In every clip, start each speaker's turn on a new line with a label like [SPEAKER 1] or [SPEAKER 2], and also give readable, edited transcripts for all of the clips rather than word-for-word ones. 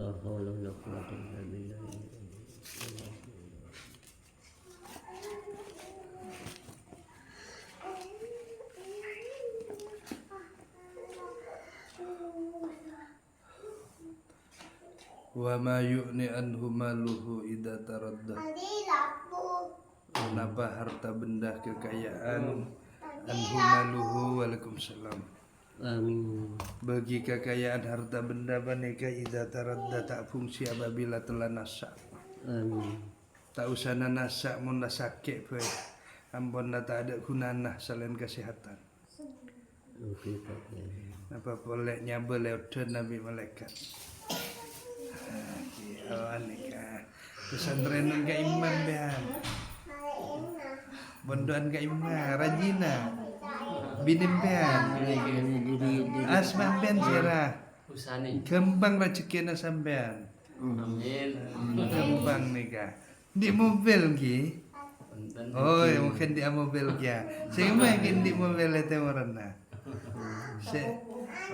[SPEAKER 1] La haula wala quwwata illa billah.
[SPEAKER 2] Wa ma yu'ni anhu maluhu idza taradda. Kenapa harta benda kekayaan anhu maluhu, waalaikumsalam,
[SPEAKER 1] Amin.
[SPEAKER 2] bagi kekayaan harta benda baneka idza taradda tak fungsi apabila telah nasak.
[SPEAKER 1] Amin.
[SPEAKER 2] Tak usah nasak mun dah sakit pe. Ampun dah tak ada gunana selain kesehatan.
[SPEAKER 1] Okey Pak Kiai.
[SPEAKER 2] Apa boleh nyaba lewat Nabi malaikat. Oh anika. Pesantren ke imam bean. Bondoan ke imam rajina. Binim bean. Asma bean sira.
[SPEAKER 3] Usani.
[SPEAKER 2] Kembang rezekina sampean.
[SPEAKER 3] Amin.
[SPEAKER 2] Kembang nika. Di mobil ki. Oh, ya mungkin di mobil ya. Saya mungkin di mobil itu warna.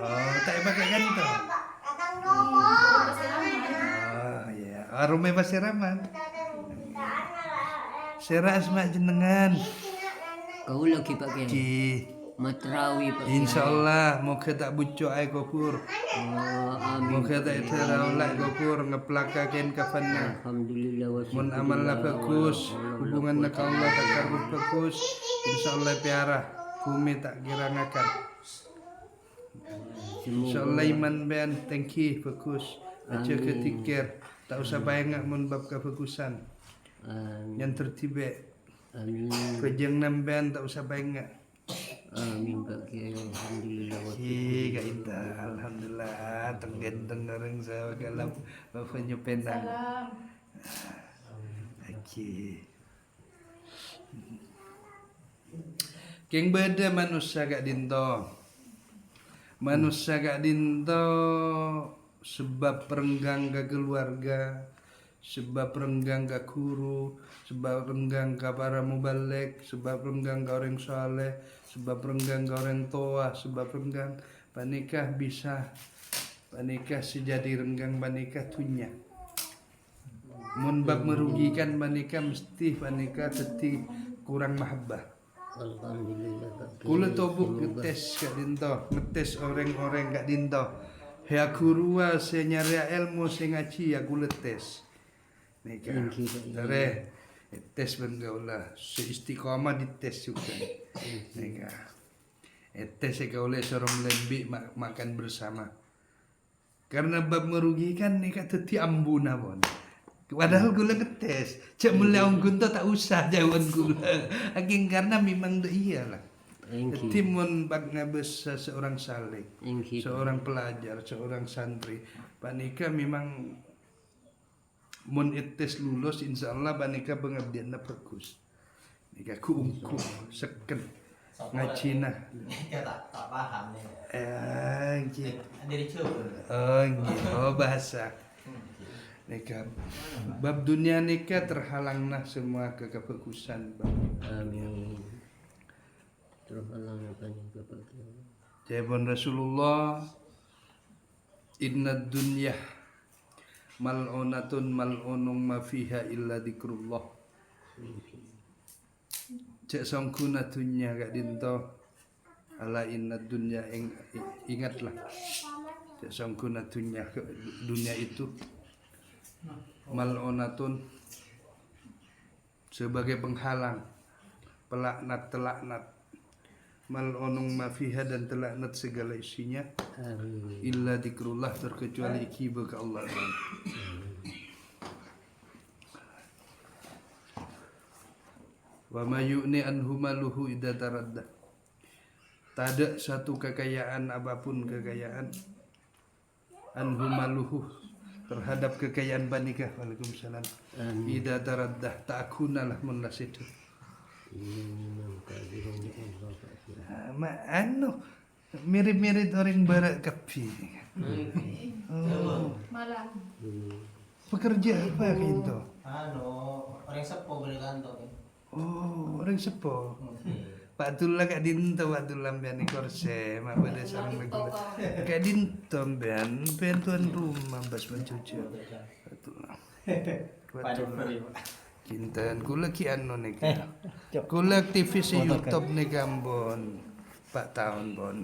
[SPEAKER 2] Oh, tak pakai kantong. Oh ya, arumnya pasti ramah. Sera asma jenengan.
[SPEAKER 1] Kau lagi Pak Kiai.
[SPEAKER 2] Ki,
[SPEAKER 1] Matrawi Pak Kiai.
[SPEAKER 2] insyaallah moga tak bucok ai kopur.
[SPEAKER 1] Oh, amin.
[SPEAKER 2] Moga tak terawlah kopur ngeplakaken kafanna.
[SPEAKER 1] Alhamdulillah wa
[SPEAKER 2] Mun amalna bagus, hubunganna ka Allah tak karbu bagus, insyaallah piara bumi tak kirangakan. Insyaallah iman bean tangki bagus. Aja ketikir, tak usah bayangak mun bab kebagusan.
[SPEAKER 1] Amin.
[SPEAKER 2] Yang tertibik.
[SPEAKER 1] Amin.
[SPEAKER 2] Kejeng nambean tak usah bayangak.
[SPEAKER 1] Amin Pak Kiai. Alhamdulillah wa
[SPEAKER 2] Kak Indah, alhamdulillah tenggenteng orang saya kalau bapaknya penang. Okey. Keng beda manusia gak dinto. Manusia gak dinto sebab perenggang ke keluarga, sebab perenggang ke guru, sebab perenggang ke para mubalik, sebab perenggang ke orang saleh, sebab perenggang ke orang tua, sebab perenggang panikah bisa panikah sejadi renggang panikah tunya. Mun bab merugikan panikah mesti panikah teti kurang mahabbah.
[SPEAKER 1] Alhamdulillah Pak Kiai.
[SPEAKER 2] Kula tobuk ngetes gak dinto, ngetes orang-orang gak dinto. Ya guru saya nyari ilmu saya ngaji ya kula tes. Nika. Tare tes bengaulah seistiqamah dites juga. Nika. Tes oleh seorang lebih makan bersama. Karena bab merugikan nika teti ambuna pun. Padahal gula ngetes, cak mulai onggun tak usah jawan gula. Aking karena memang iyalah. Timun bag ngabes seorang saleh, seorang pelajar, seorang santri. Panika memang mun ites lulus insyaallah panika pengabdianna bagus. Nika kuungku seken ngajina.
[SPEAKER 4] Ya tak paham nih.
[SPEAKER 2] Gitu.
[SPEAKER 4] Dari coba.
[SPEAKER 2] Oh, gitu. Oh, bahasa. Nika bab dunia nika terhalanglah semua kebagusan.
[SPEAKER 1] Amin. Terhalang apa nih Pak Kiai?
[SPEAKER 2] Jabon Rasulullah, inna dunya mal'unatun mal'unung ma fiha illa dzikrullah. Cek sangkuna dunya gak dinto. Ala inna dunya ingatlah. Cek sangkuna dunya itu mal'unatun sebagai penghalang, pelaknat telaknat. Mal'unung ma fiha dan telaknat segala isinya.
[SPEAKER 1] Amin.
[SPEAKER 2] Illa dzikrullah terkecuali ikiba ke Allah. Wa ma yu'ni anhu maluhu idza taradda. Tak ada satu kekayaan apapun kekayaan anhu maluhu terhadap kekayaan banikah. Waalaikumsalam. Idza taradda ta'kunalah mun lasitu. Ma anu mirip-mirip orang barat kapi. Oh.
[SPEAKER 5] Malam.
[SPEAKER 2] Pekerja apa gitu?
[SPEAKER 4] Orang sepo beli kantor.
[SPEAKER 2] Oh, orang sepo. Pak Tulla Kak Dinto Pak Tulla mbian korse mak pada sareng lagu. Kak Dinto mbian tuan rumah bas mencuci. Pak Tulla. Pak Tulla. Kinten kula ki anu nika. Kula aktivis di YouTube nika ambon 4 tahun bon.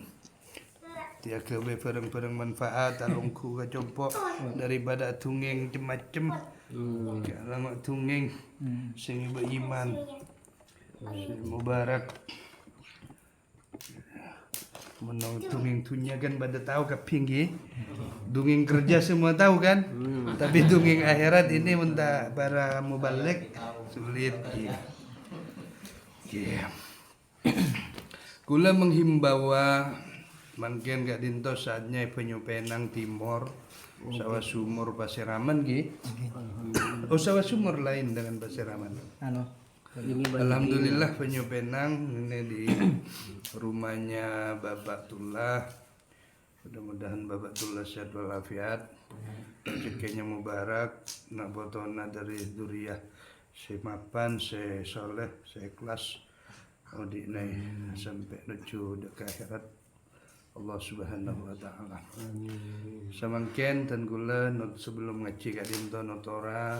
[SPEAKER 2] Dia kewe bareng-bareng manfaat alungku ka compok daripada tungeng macem-macem. Kalau tungeng sing beriman. Mubarak. Menong tungeng tunya kan pada tahu kapinggi. Dungeng kerja semua tahu kan? Tapi dungeng akhirat ini minta para mubalik sulit. Kula menghimbau mungkin Kak Dinto saatnya Penyu Penang Timur Sawah Sumur Pasiraman Oh Sawah Sumur lain dengan Pasiraman. Alhamdulillah Penyu Penang ini di rumahnya Bapak Tullah. Mudah-mudahan Bapak Tullah sehat walafiat. Rezekinya mubarak, nak botona dari duriah si mapan, si soleh, si ikhlas. Odi nai sampai nuju ke akhirat Allah Subhanahu wa taala. Samangken tan kula sebelum ngaji Kak Dinto notora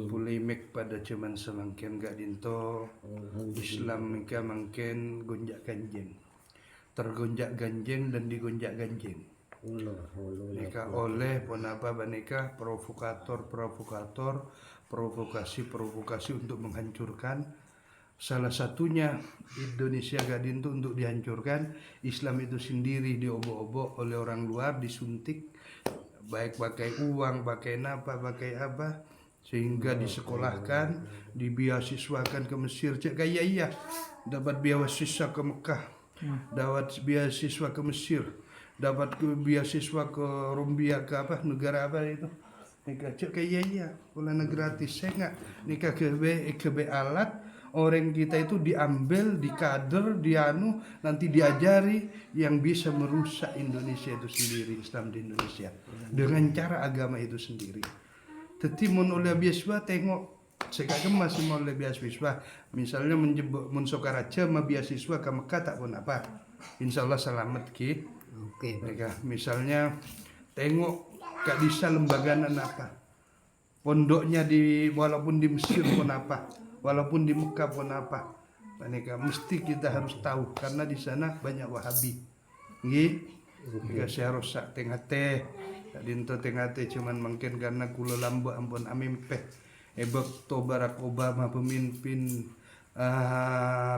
[SPEAKER 2] polemik pada zaman samangken Kak Dinto Islam mika mangken gonjak ganjing. Tergonjak ganjing dan digonjak ganjing. Nika oleh ponapa banika provokasi untuk menghancurkan. Salah satunya Indonesia Kak Dinto untuk dihancurkan. Islam itu sendiri diobok-obok oleh orang luar, disuntik baik pakai uang, pakai napa, pakai apa, sehingga disekolahkan, dibiasiswakan ke Mesir. Cek kaya iya dapat beasiswa ke Mekah, dapat beasiswa ke Mesir, dapat beasiswa ke Rumbia, ke apa negara apa itu. Nikah cek kaya iya, ulana gratis. Saya nggak nikah kebe alat. Orang kita itu diambil, dikader, dianu, nanti diajari yang bisa merusak Indonesia itu sendiri, Islam di Indonesia dengan cara agama itu sendiri. Tetapi mun oleh beasiswa tengok sekarang masih mau oleh beasiswa, misalnya mensokaraja ma beasiswa ke Mekah tak pun apa, insya Allah selamat ki. Oke. Misalnya tengok Kak Disa lembagaan apa, pondoknya di walaupun di Mesir pun apa. Walaupun di Mekah pun apa, mereka mesti kita harus tahu karena di sana banyak Wahabi. Nggih, jika saya rusak tengah teh, Dinto tengah teh cuman mungkin karena kula lambu ampun amimpe. Ebek to Barack Obama pemimpin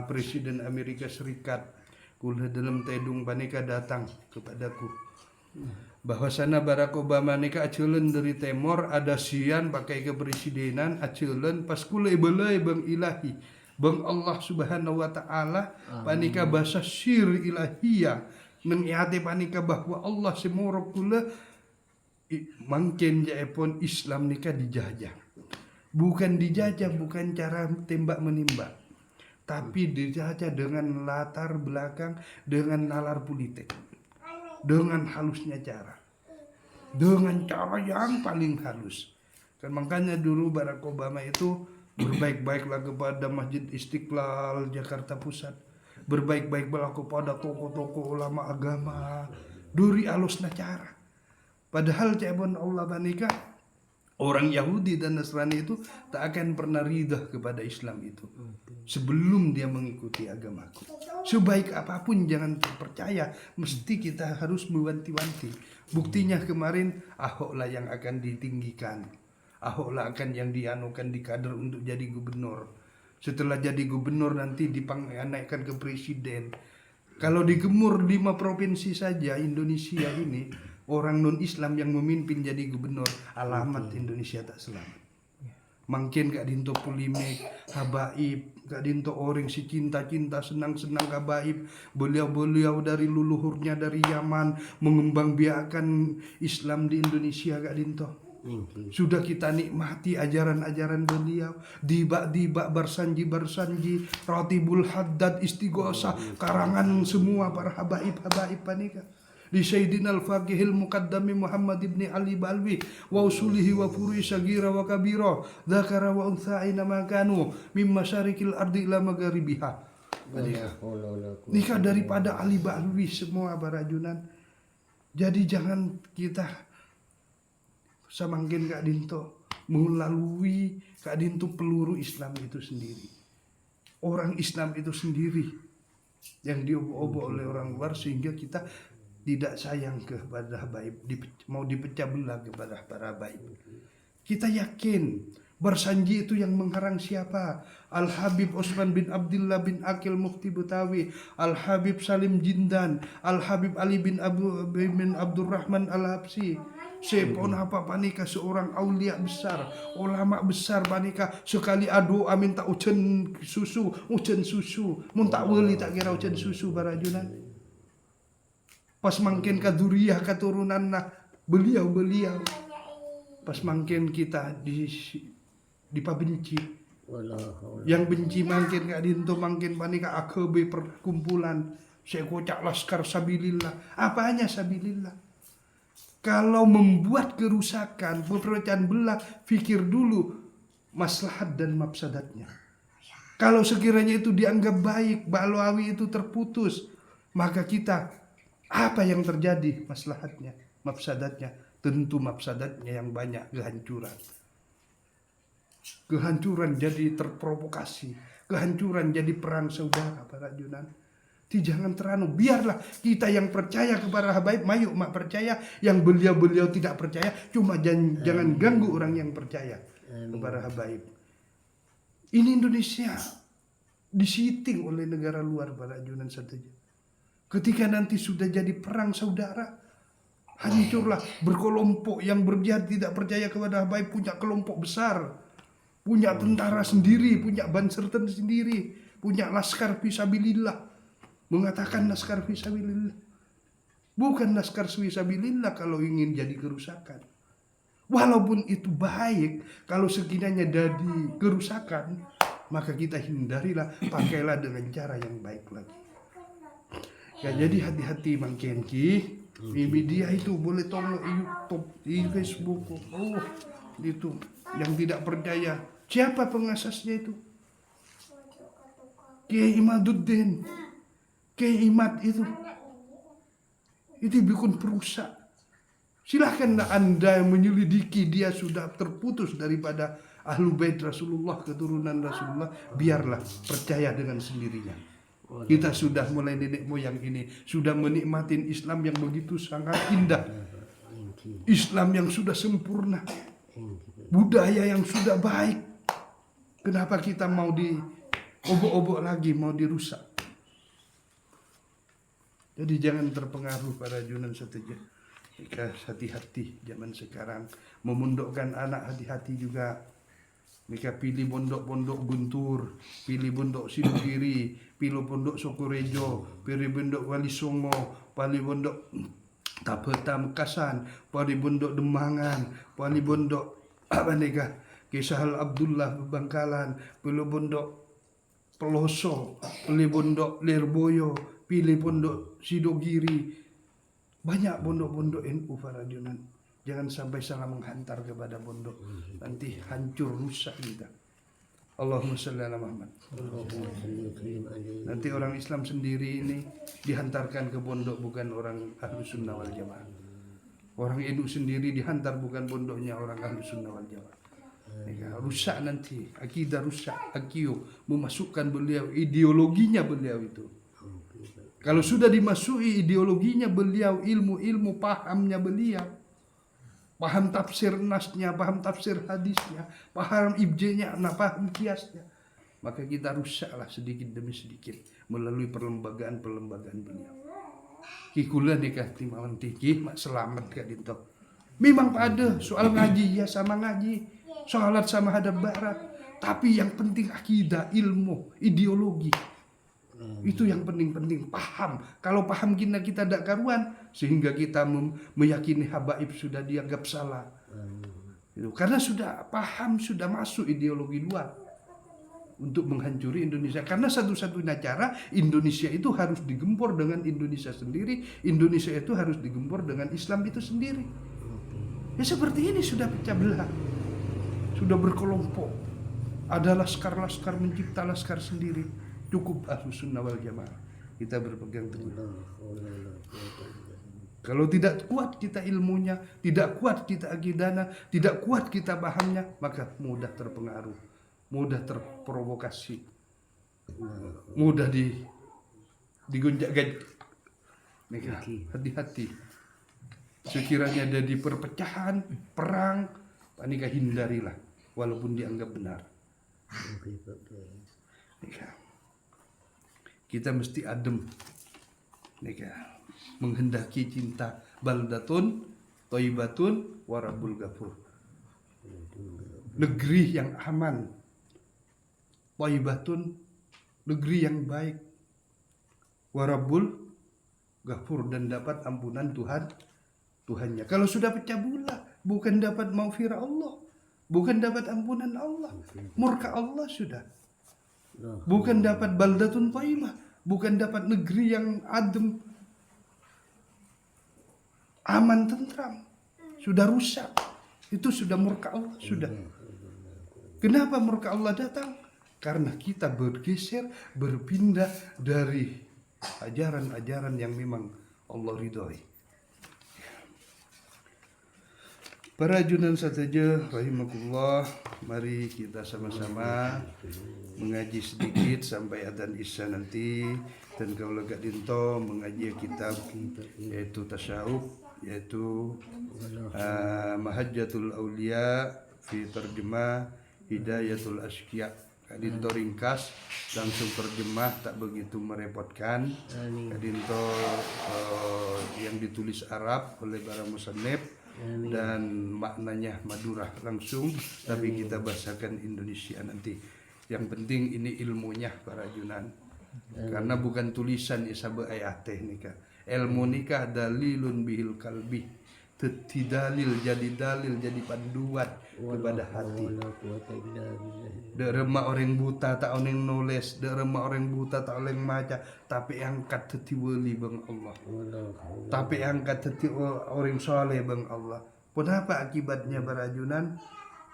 [SPEAKER 2] Presiden Amerika Serikat, kula dalam tedung panika datang kepadaku. Bahwasana Barack Obama nika aculen dari Timor ada sian pakai kepresidenan aculen pas kula ibelai bang ilahi bang Allah Subhanahu wa taala panika bahasa syir ilahiyah mengiati panika bahwa Allah semua kula mungkin jaipun Islam nika dijajah, bukan dijajah bukan cara tembak menembak, tapi dijajah dengan latar belakang, dengan nalar politik, dengan halusnya cara, dengan cara yang paling halus. Kan makanya dulu Barack Obama itu berbaik-baiklah kepada Masjid Istiqlal Jakarta Pusat, berbaik-baiklah kepada tokoh-tokoh ulama agama, duri alusna cara. Padahal cebon Allah banika orang Yahudi dan Nasrani itu tak akan pernah ridha kepada Islam itu sebelum dia mengikuti agamaku. Sebaik apapun jangan percaya, mesti kita harus mewanti-wanti. Buktinya kemarin Ahok lah yang akan ditinggikan, Ahok lah akan yang dianukan dikader untuk jadi gubernur. Setelah jadi gubernur nanti dinaikkan ke presiden. Kalau digemur 5 provinsi saja Indonesia ini, orang non-Islam yang memimpin jadi gubernur, alamat Indonesia tak selamat. Mungkin Kak Dinto polemik, habaib, Kak Dinto orang si cinta-cinta, senang-senang habaib, beliau-beliau dari leluhurnya dari Yaman mengembangbiakan Islam di Indonesia Kak Dinto. Sudah kita nikmati ajaran-ajaran beliau, dibak-dibak bersanji-bersanji, Ratibul Haddad, Istighosah, karangan semua para habaib-habaib panika. Di Sayyidina Al-Faqihil Muqaddami Muhammad ibn Ali Balwi wa usulihi wa furi sagira wa kabira dzakara wa untha aina makanu mimma syarikil ardi ila magharibiha.
[SPEAKER 1] Wala haula wala quwwata
[SPEAKER 2] Nikah daripada Ali Ba'lwi semua barajunan. Jadi jangan kita samangkin Kak Dinto melalui Kak Dinto peluru Islam itu sendiri. Orang Islam itu sendiri yang diobok-obok oleh orang luar sehingga kita tidak sayang kepada Habaib, mau dipecah belah kepada para Habaib. Kita yakin Barsanji itu yang mengharang siapa? Al-Habib Osman bin Abdullah bin Akil Mufti Betawi, Al-Habib Salim Jindan, Al-Habib Ali bin Abdurrahman Al-Habsi. Seponapa panika seorang aulia besar, ulama besar panika sekali adu amin tak ucen susu, mun tak weli tak kira ucen susu barajunan. Pas mangkin kaduriyah keturunan nah beliau pas mangkin kita dipabenci.
[SPEAKER 1] wala haula
[SPEAKER 2] Yang benci mangkin Kak Dinto mangkin panika AKB perkumpulan saya kocak laskar sabilillah. Apanya sabilillah? Kalau membuat kerusakan, perpecahan belah, pikir dulu maslahat dan mafsadatnya. Kalau sekiranya itu dianggap baik, Ba'lawi itu terputus, maka kita apa yang terjadi maslahatnya, mafsadatnya? Tentu mafsadatnya yang banyak, kehancuran. Kehancuran jadi terprovokasi, kehancuran jadi perang saudara para junan. Jangan teranu, biarlah kita yang percaya kepada Habaib, mayuk mak percaya, yang beliau-beliau tidak percaya, cuma jangan ganggu orang yang percaya kepada Habaib. Ini Indonesia disiting oleh negara luar para junan saja. Ketika nanti sudah jadi perang saudara, hancurlah berkelompok yang berjihad tidak percaya kepada Habaib, punya kelompok besar, punya tentara sendiri, punya banserten sendiri, punya laskar fisabilillah. Mengatakan laskar fisabilillah. Bukan laskar fisabilillah kalau ingin jadi kerusakan. Walaupun itu baik, kalau sekiranya jadi kerusakan, maka kita hindarilah, pakailah dengan cara yang baik lagi. Ya, jadi hati-hati Mang Kenki. Di media itu boleh tolong YouTube, di Facebook, itu yang tidak percaya. Siapa pengasasnya itu? Kiai Imaduddin. Kiai Imad itu bikin perusak. Silahkanlah Anda yang menyelidiki, dia sudah terputus daripada Ahlul Bait Rasulullah, keturunan Rasulullah, biarlah percaya dengan sendirinya. Kita sudah mulai nenek moyang ini sudah menikmatin Islam yang begitu sangat indah, Islam yang sudah sempurna, budaya yang sudah baik. Kenapa kita mau diobok-obok lagi, mau dirusak? Jadi jangan terpengaruh para junan setuju. Jika hati-hati zaman sekarang memondokkan anak, hati-hati juga. Mereka pilih pondok-pondok Guntur, pilih pondok Sidogiri, pilih pondok Sokorejo, pilih pondok Wali Songo, pilih pondok Tapeta Mekasan, pilih pondok Demangan, pilih pondok Kisahal Abdullah Bangkalan, pilih pondok Peloso, pilih pondok Lirboyo, pilih pondok Sidogiri. Banyak pondok-pondok NU para junan. Jangan sampai salah menghantar kepada pondok. Nanti hancur, rusak kita. Allahumma sholli ala Muhammad. Nanti orang Islam sendiri ini dihantarkan ke pondok, bukan orang Ahlus Sunnah wal Jamaah. Orang NU sendiri dihantar, bukan pondoknya orang Ahlus Sunnah wal Jamaah. Rusak nanti, akidah rusak, akio memasukkan beliau, ideologinya beliau itu. Kalau sudah dimasuki ideologinya beliau, ilmu pahamnya beliau, paham tafsir nasnya, paham tafsir hadisnya, paham ibjanya, paham kiasnya, maka kita rusaklah sedikit demi sedikit melalui perlembagaan beliau. Kikulah nikah timawan tinggi, mak selamat Kak Dinto. Memang pada soal ngaji ya sama ngaji, sholat sama hadap barat, tapi yang penting akidah, ilmu, ideologi. Itu yang penting-penting, paham. Kalau paham kita tidak karuan, sehingga kita meyakini Habaib sudah dianggap salah. Karena sudah paham, sudah masuk ideologi luar untuk menghancuri Indonesia. Karena satu-satunya cara Indonesia itu harus digempur dengan Indonesia sendiri. Indonesia itu harus digempur dengan Islam itu sendiri. Ya seperti ini sudah pecah belah, sudah berkelompok. Ada laskar-laskar mencipta laskar sendiri. Cukup Ahlus Sunnah wal Jamaah. Kita berpegang teguh.
[SPEAKER 1] La haula wala quwwata illa billah.
[SPEAKER 2] Kalau tidak kuat kita ilmunya, tidak kuat kita akidahnya, tidak kuat kita pahamnya, maka mudah terpengaruh, mudah terprovokasi, mudah digonjak-ganjik. Maka hati-hati. Sekiranya ada di perpecahan, perang, panika hindarilah, walaupun dianggap benar.
[SPEAKER 1] Oke, Pak Kiai.
[SPEAKER 2] Maka kita mesti adem. Maka menghendaki cinta baldatun thayyibatun warabul ghafur. Negeri yang aman, thayyibatun, negeri yang baik, warabul ghafur, dan dapat ampunan Tuhannya. Kalau sudah pecah belah, bukan dapat maghfirah Allah, bukan dapat ampunan Allah, murka Allah sudah. Bukan dapat baldatun thayyibah, bukan dapat negeri yang adem, aman, tentram, sudah rusak. Itu sudah murka Allah sudah. Kenapa murka Allah datang? Karena kita bergeser, berpindah dari ajaran-ajaran yang memang Allah ridhoi. Para junan saja rahimakumullah, mari kita sama-sama mengaji sedikit sampai adzan isya nanti. Dan kalau gak dinto mengaji kitab yaitu tasawuf, yaitu Mahajjatul Aulia fi terjemah Hidayatul Asqiya. Kak Dinto ringkas, langsung terjemah, tak begitu merepotkan. Kak Dinto yang ditulis Arab oleh para musannif dan maknanya Madura langsung, tapi kita bahasakan Indonesia nanti. Yang penting ini ilmunya para junan, karena bukan tulisan isabe ayat nikah. Ilmu nikah dalilun bihil kalbi, dalil, jadi panduan kepada hati.
[SPEAKER 1] La quwwata illa billah.
[SPEAKER 2] Derema orang buta tak oneng nulis, derema orang buta tak oneng maca, tapi angkat teti wali bang Allah. Tapi angkat teti orang soleh bang Allah. Kenapa akibatnya barajunan?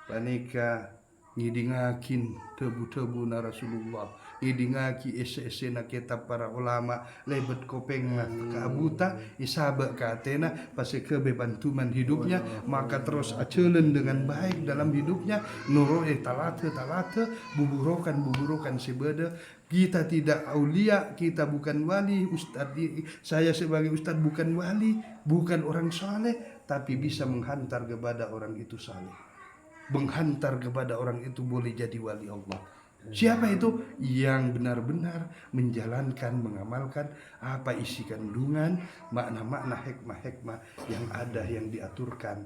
[SPEAKER 2] Panika ngidingakin tebu-tebu na Rasulullah, ngidingaki ese-ese na kitab para ulama, lebet kopeng na kaabuta, isaba ka atena, pasti kebebantuman hidupnya, maka terus acelen dengan baik dalam hidupnya, nuroe talate, buburokan sebeda. Kita tidak aulia, kita bukan wali, saya sebagai ustadz bukan wali, bukan orang saleh, tapi bisa menghantar kepada orang itu saleh. Menghantar kepada orang itu boleh jadi wali Allah. Siapa itu? Yang benar-benar menjalankan, mengamalkan apa isi kandungan, makna-makna hikmah-hikmah yang ada, yang diaturkan,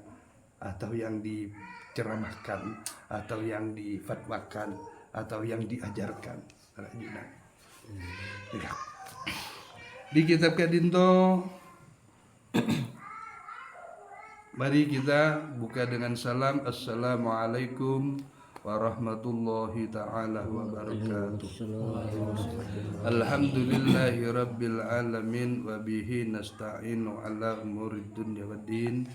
[SPEAKER 2] atau yang diceramahkan, atau yang difatwakan, atau yang diajarkan. Di kitab Kak Dinto, mari kita buka dengan salam. Assalamualaikum warahmatullahi ta'ala wabarakatuh. Alhamdulillahi rabbil alamin, wa bihi nasta'inu ala umurid dunya waddin.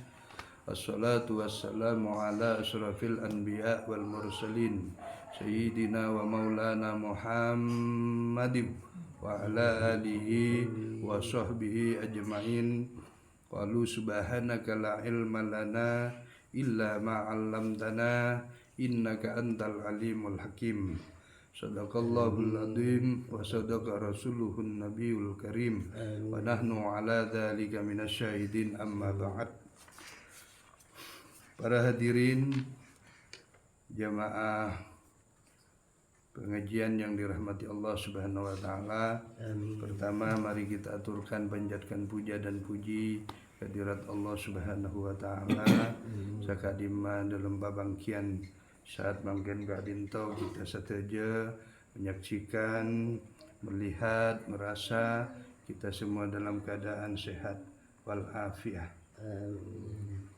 [SPEAKER 2] Assalatu wassalamu ala asrafil anbiya wal mursalin, sayyidina wa maulana Muhammadin wa ala alihi wa sahbihi ajma'in. Qalu subhanaka la ilma lana illa ma 'allamtana innaka antal alimul hakim. Sadaqallahul azim wa sadaqa rasuluhun nabiyul karim. Wa nahnu ala dzalika minasyahidin, amma ba'd. Para hadirin jamaah pengajian yang dirahmati Allah Subhanahu wa taala. Pertama, mari kita aturkan, panjatkan puja dan puji kehadirat Allah Subhanahu wa taala. Sakadima dalam babangkian saat mangken Kak Dinto, kita setuju menyaksikan, melihat, merasa kita semua dalam keadaan sehat walafiat.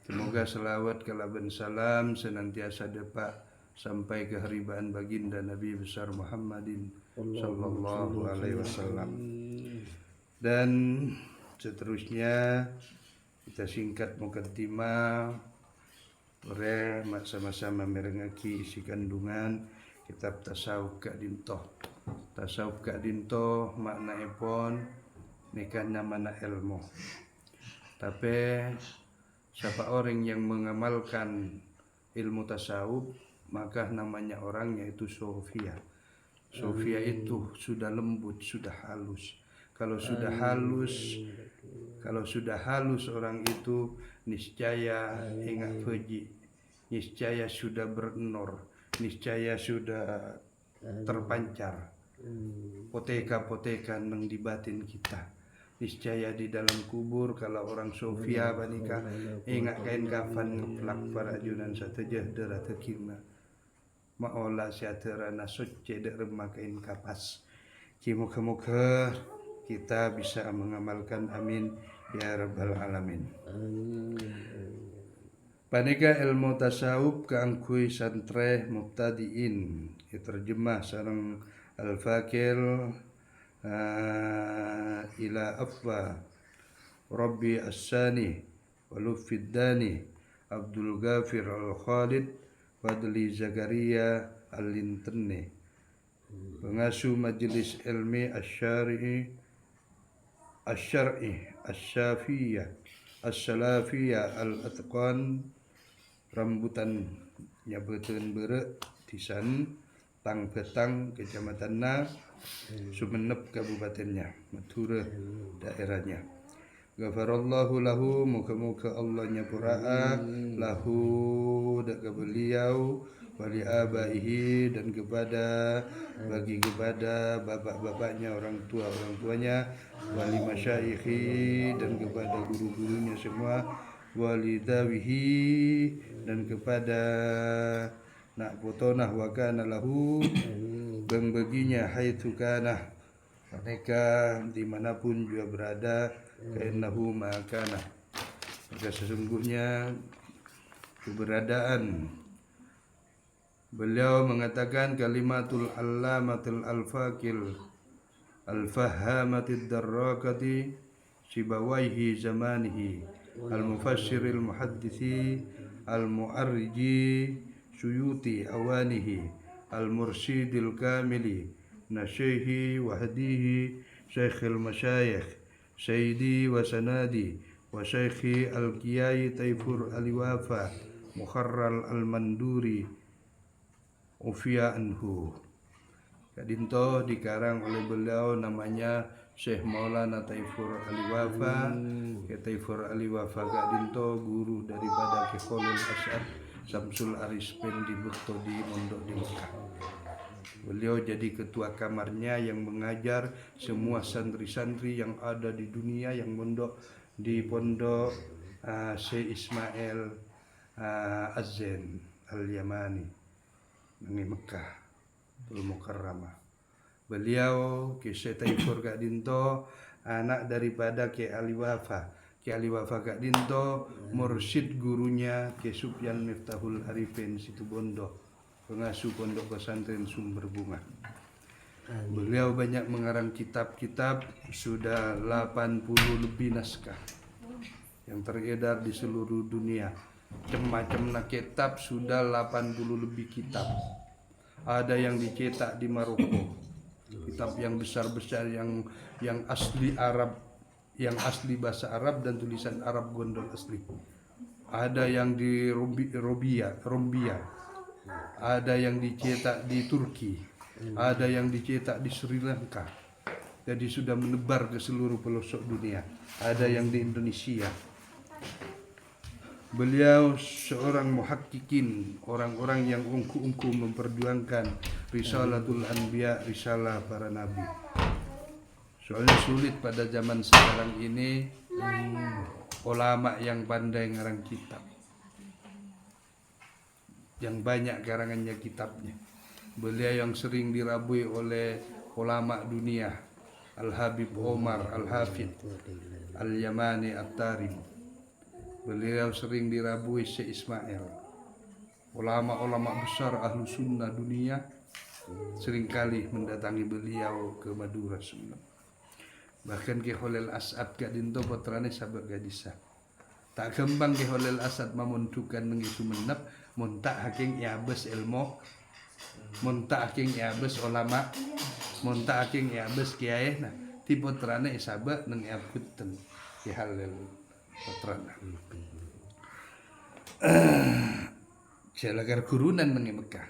[SPEAKER 2] Semoga selawat kalaban salam senantiasa depak sampai keharibaan baginda Nabi besar Muhammadin sallallahu alaihi wasallam. Dan seterusnya kita singkat mukaddimah, sama-sama merengaki isi kandungan kitab tasawuf Kak Dinto. Tasawuf gak dinto maknaipun nikahnya mana ilmu. Tapi siapa orang yang mengamalkan ilmu tasawuf maka namanya orang yaitu Sofia. Sofia itu sudah lembut, sudah halus. Kalau sudah halus orang itu niscaya ingat feji, niscaya sudah bernur, niscaya sudah terpancar poteka-poteka nang di batin kita. Niscaya di dalam kubur kalau orang Sofia banika ingat kain kafan ngeplak para junan satejah darah tekina maola siaterana suci dek remah kain kapas. Muka-muka kita bisa mengamalkan, amin ya rabbal alamin. Panika ilmu tasawuf keangkui santre mubtadiin terjemah sareng al-fakir ila afwa Rabbi as-sani walufiddani Abdul Ghafir al-Khalid Fadli Zakaria al-Linteni, pengasuh Majelis Ilmi Asy-Syar'i Asy-Syafiyah As-Salafiyah Al-Atqan rambutan nyabeteun beureu Tisan Tang Betang kecamatanna Sumenep kabupatennya Madura daerahnya. Ghafarallahu lahu, muka-muka Allah nyapuraa lahu dak beliau wali abaihi dan bagi kepada bapak-bapaknya orang tuanya wali masyayikhi dan kepada guru-gurunya semua wali dawihi dan kepada nak potonah wa kana lahu bang baginya haitsu kana mereka dimanapun juga berada kainnahu makana maka sesungguhnya keberadaan beliau mengatakan kalimatul allamatul al-faqil al-fahamatid darrakati sibawaihi zamanihi al-mufassiril muhaddisi al-mu'arriji suyuti awanihi al-mursidil kamili nasyaihi wahdihi syekhil masyayikh Sayyidi wa sanadi wa syekhi al-Qiyai Taifur al-Wafa Mukharral al-Manduri Ufia anhu. Kadinto dikarang oleh beliau namanya Syekh Maulana Taifur al-Wafa. Taifur al-Wafa kadinto guru daripada Kholil Asy'ad Samsul Arispen di Bekto di Mondok di Mekah. Beliau jadi ketua kamarnya yang mengajar semua santri-santri yang ada di dunia yang mondok di pondok Syekh Ismail Az-Zain Al-Yamani di Mekah Tul Mukarramah. Beliau Syekh Taifur Kak Dinto anak daripada Ki Ali Wafa. Ki Ali Wafa Kak Dinto mursyid gurunya Ki Sufyan Miftahul Arifin Situbondo, pengasuh pondok pesantren Sumber Bunga. Beliau banyak mengarang kitab-kitab, sudah 80 lebih naskah yang teredar di seluruh dunia. Macam-macam kitab sudah 80 lebih kitab. Ada yang dicetak di Maroko, kitab yang besar-besar yang asli Arab, yang asli bahasa Arab dan tulisan Arab gondol asli. Ada yang di Rombia. Ada yang dicetak di Turki, ada yang dicetak di Sri Lanka. Jadi sudah menebar ke seluruh pelosok dunia. Ada yang di Indonesia. Beliau seorang muhakkikin, orang-orang yang ungku-ungku memperjuangkan risalatul anbiya, risalah para nabi. Soalnya sulit pada zaman sekarang ini ulama yang pandai ngarang kitab, yang banyak karangannya kitabnya. Beliau yang sering dirabui oleh ulama dunia, Al-Habib Omar Al-Hafid Al-Yamani At-Tarim. Beliau sering dirabui Syekh Ismail. Ulama-ulama besar ahlu sunnah dunia seringkali mendatangi beliau ke Madura Sumenep. Bahkan Ki Kholil Asy'ad Kak Dinto putrane sahabat gadisa. Tak kembang Ki Kholil Asy'ad mamuntukan nang Sumenep, muntak haking iabes ilmu, muntak haking iabes ulama monta aking iabes kiai nah ti putrane isaba nang iabkuten ki halil putrana Jalagar gurunan nang Mekah.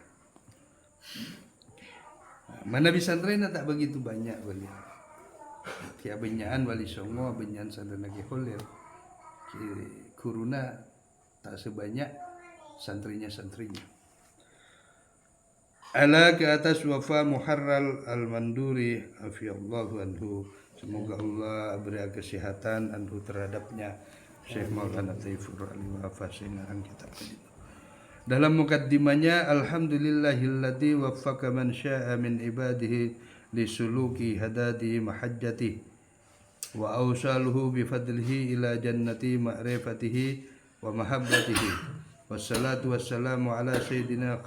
[SPEAKER 2] Mana pesantren tak begitu banyak beliau. Kia benyaan wali songo benyaan sadana ki holir. Ki guruna tak sebanyak santrinya. Ala ke atas wafa Muharral Al-Manduri afiyallahu anhu. Semoga Allah beri kesehatan anhu terhadapnya Syekh Maulana Taifur al-Wafa sehingga kita begitu. Dalam mukaddimahnya alhamdulillahilladzi waffaka man syaa min ibadihi lisuluki hadadi mahajjati wa awsaluhu bifadlihi ila jannati ma'rifatihi wa mahabbatihi wassalatu wassalamu ala sayyidina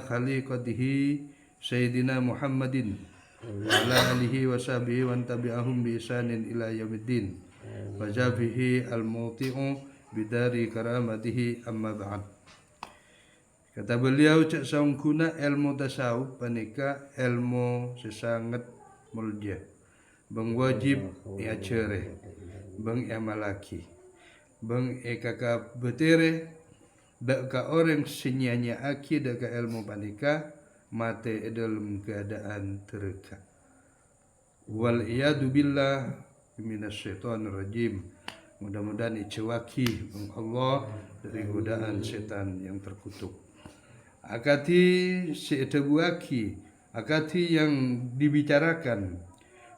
[SPEAKER 2] khaliqatihi sayyidina Muhammadin wa ala alihi wa sahbihi wa tabi'ahum bi ihsanin ila yaumiddin wa jabihi al-muti'u bidari karamatihi amma ba'd. Kata beliau cak saungkuna ilmu tasawuf panika ilmu sesangat mulia. Bang wajib ia cere, bang ia malaki, bang kaka betere, dak ka orang senyanya aki dak ka ilmu panika mate dalam keadaan tereka. Wal iyadu billah minasyaitonir rajim. Mudah-mudahan dicewaki Allah dari godaan setan yang terkutuk. Akati setebuaki, akati yang dibicarakan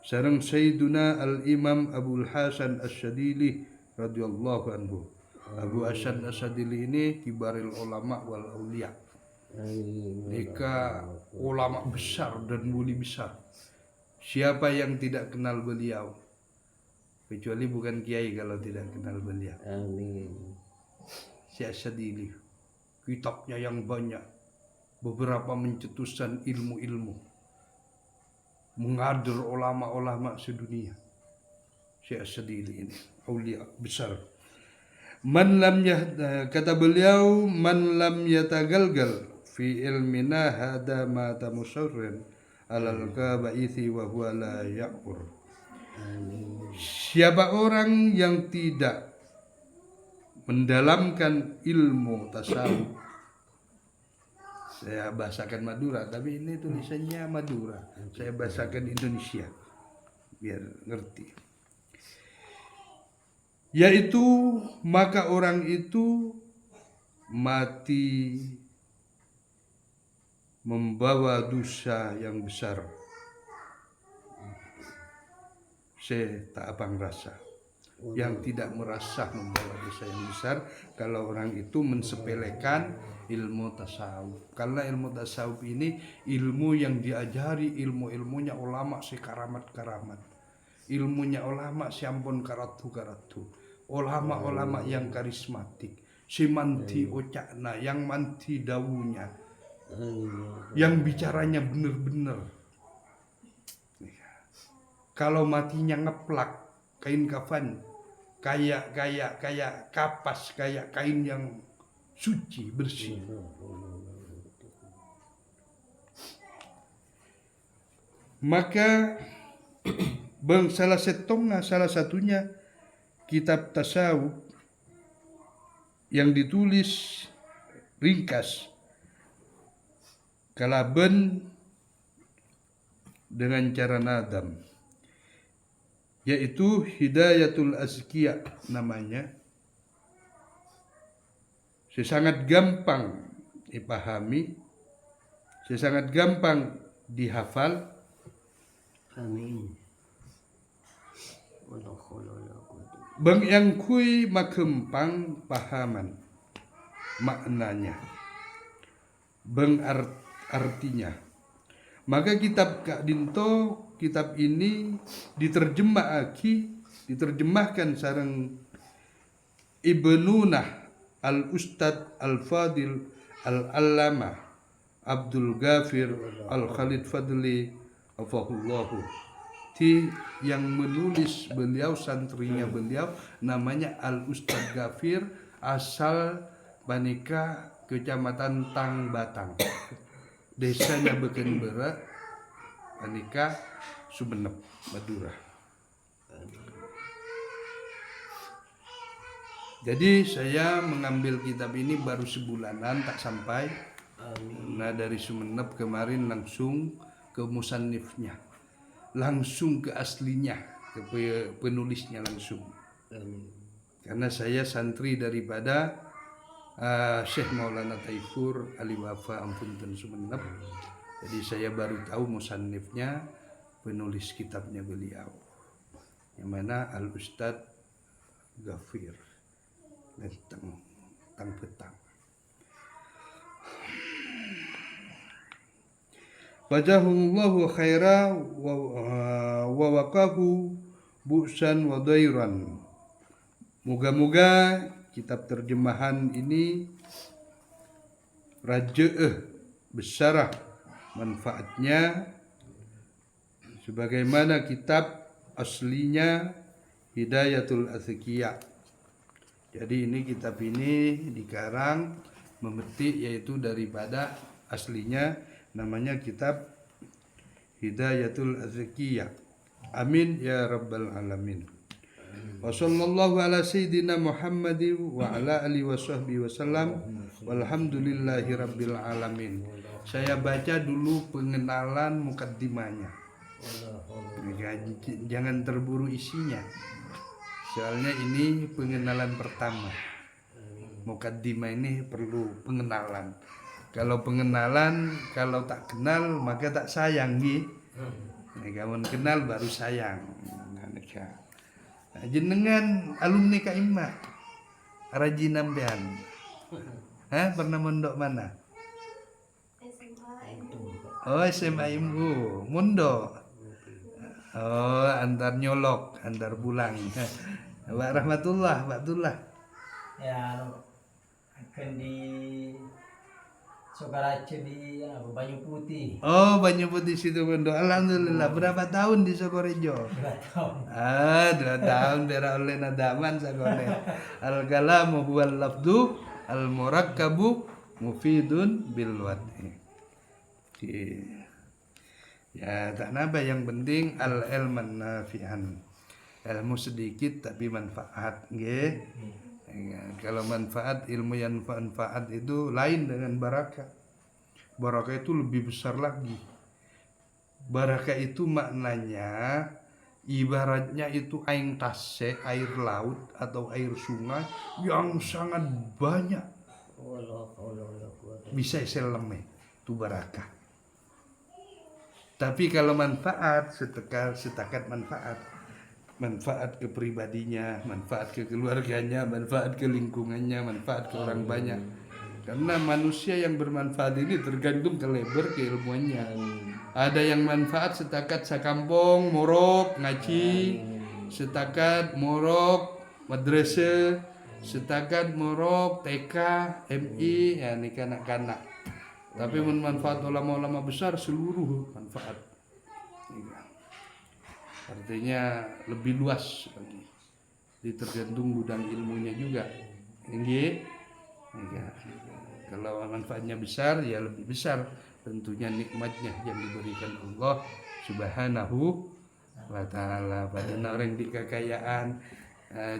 [SPEAKER 2] sareng Sayyiduna Al-Imam Abul Hasan Asy-Syadili radhiyallahu anhu. Abu Hasan Asy-Syadili ini kibaril ulama wal auliya. Mereka ulama besar dan wali besar. Siapa yang tidak kenal beliau? Kecuali bukan kiai kalau tidak kenal beliau.
[SPEAKER 1] Amin.
[SPEAKER 2] Syekh Syadili, kitabnya yang banyak, beberapa mencetuskan ilmu-ilmu, mengajar ulama-ulama sedunia. Syekh Syadili ini aulia besar. Kata beliau, man lam yatagalgal fi ilmina hada ma tamusarrin alal kabaithi wa huwa la ya'ur. Siapa orang yang tidak mendalamkan ilmu tasawuf, saya bahasakan Madura, tapi ini tulisannya Madura, saya bahasakan Indonesia biar ngerti. Yaitu maka orang itu mati membawa dosa yang besar. Saya tak abang rasa yang tidak merasa membawa dosa yang besar kalau orang itu mensepelekan ilmu tasawuf. Karena ilmu tasawuf ini ilmu yang diajari ilmunya ulama sekaramat-karamat. Ilmunya ulama siampun karatu-karatu. Ulama-ulama yang karismatik. Si manti ocakna, yang manti dawunya. Yang bicaranya benar-benar. Kalau matinya ngeplak kain kafan kayak kapas, kayak kain yang suci bersih. Maka salah satunya kitab tasawuf yang ditulis ringkas kalaben dengan cara nadam, yaitu Hidayatul Azkiya namanya. Sangat gampang dipahami, sangat gampang dihafal.
[SPEAKER 1] Amin.
[SPEAKER 2] Bang yang kui makempang pahaman maknanya, bang artinya. Maka kitab Kak Dinto, kitab ini diterjemahkan sareng Ibnunah Al-Ustad Al-Fadil Al-Allamah Abdul Ghafir Al-Khalid Fadli afahullahu. Yang menulis beliau, santrinya beliau namanya Al-Ustad Ghafir, asal Banika, Kecamatan Tangbatang. Desanya Bekenbera, Panika Sumenep, Madura. Jadi saya mengambil kitab ini baru sebulanan tak sampai. Nah dari Sumenep kemarin langsung ke musannifnya, langsung ke aslinya, ke penulisnya langsung. Karena saya santri daripada Syekh Maulana Taifur Ali Wafa Ampunten Sumenep. Jadi saya baru tahu musannifnya, penulis kitabnya beliau, yang mana Al Ustad Ghafir tentang petang. Wajahullahu khaira wa waqahu bu'san wa dairan. Moga-moga kitab terjemahan ini besar manfaatnya sebagaimana kitab aslinya Hidayatul Azkiyah. Jadi ini kitab ini dikarang memetik yaitu daripada aslinya namanya kitab Hidayatul Azkiyah. Amin ya rabbal alamin. Wa sallallahu ala sayyidina Muhammadin wa ala alihi washabbihi wasallam walhamdulillahi rabbil alamin. Saya baca dulu pengenalan mukaddimahnya. Jangan terburu isinya. Soalnya ini pengenalan pertama. Mukaddimah ini perlu pengenalan. Kalau pengenalan, kalau tak kenal maka tak sayang gitu. Kalau kenal baru sayang. Nah, jenengan alumni KIMA rajin nampian. Pernah mondok mana? Oh SMA IMU, mondok. Oh antar nyolok, antar pulang. Pak Rahmatullah, Pak Abdullah.
[SPEAKER 4] Ya, akan di Sokarace di Banyu Putih.
[SPEAKER 2] Oh Banyu Putih situ mondok. Alhamdulillah. Berapa tahun di Sokorejo?
[SPEAKER 4] 2 tahun.
[SPEAKER 2] 2 tahun biar oleh nadaman sakone. Al kalamu huwal lafdu al murakkabu mufidun bil wad'i. Ya tak napa, yang penting al ilman nafi'an. Ilmu sedikit tapi manfaat, nggih. Ya, kalau manfaat, ilmu yang manfaat itu lain dengan barakah. Barakah itu lebih besar lagi. Barakah itu maknanya ibaratnya itu air tase, air laut atau air sungai yang sangat banyak. Bisa seleme itu barakah. Tapi kalau manfaat setakat manfaat ke pribadinya, manfaat ke keluarganya, manfaat ke lingkungannya, manfaat ke orang banyak. Karena manusia yang bermanfaat ini tergantung kelebar keilmuannya. Ada yang manfaat setakat sakampung, morok, ngaji, setakat morok, madrasah, setakat morok, TK, MI, ya ini kanak-kanak. Tapi manfaat ulama-ulama besar seluruh manfaat. Artinya lebih luas lagi. Jadi tergantung gudang ilmunya juga. Ini kalau manfaatnya besar ya lebih besar tentunya nikmatnya yang diberikan Allah Subhanahu wa taala. Pada orang di kekayaan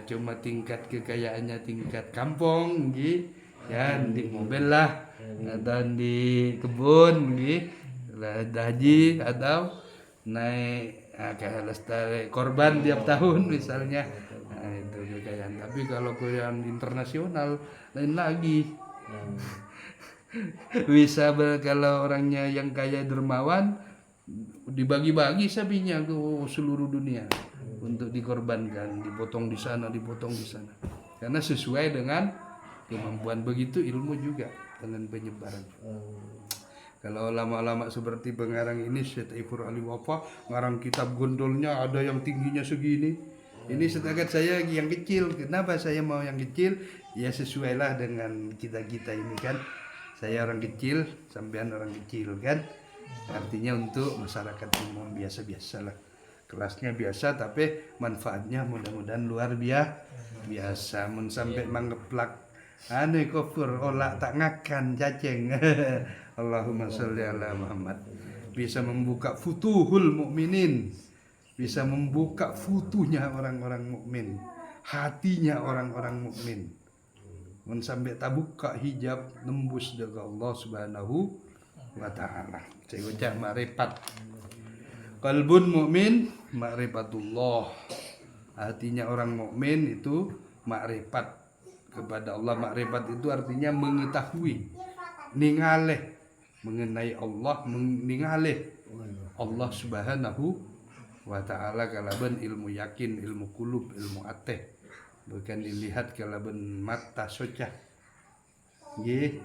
[SPEAKER 2] cuma tingkat kekayaannya tingkat kampung nggih, ya di mobil lah atau di kebun nggih, haji atau naik kayak lestari korban tiap tahun misalnya. Nah, itu kekayaan. Tapi kalau kekayaan internasional lain lagi. Bisa kalau orangnya yang kaya dermawan dibagi-bagi sapinya ke seluruh dunia untuk dikorbankan, dipotong di sana, dipotong di sana. Karena sesuai dengan kemampuan, begitu ilmu juga dengan penyebaran. Kalau ulama-ulama seperti pengarang ini Syekh Taifur Ali Wafa, ngarang kitab gondolnya ada yang tingginya segini. Ini setakat saya yang kecil. Kenapa saya mau yang kecil? Ya sesuailah dengan kita-kita ini kan. Saya orang kecil, sampean orang kecil kan. Artinya untuk masyarakat umum biasa-biasa lah. Kelasnya biasa tapi manfaatnya mudah-mudahan luar biasa. Mun sampai manggeplak anu kufur olah tak ngakan cacing. Allahumma sholli ala Muhammad. bisa membuka futuhul mukminin, bisa membuka futuhnya orang-orang mukmin, hatinya orang-orang mukmin. Men sampai tabuka hijab nembus dengan Allah Subhanahu wa taala. Saya ucap makrifat. Qalbun mukmin makrifatullah. Hatinya orang mukmin itu makrifat kepada Allah. Makrifat itu artinya mengetahui, ningaleh mengenai Allah, ningaleh Allah Subhanahu wa taala kalaban ilmu yakin, ilmu kulub, ilmu ateh. Bukan dilihat kalaban mata socah. Nggih,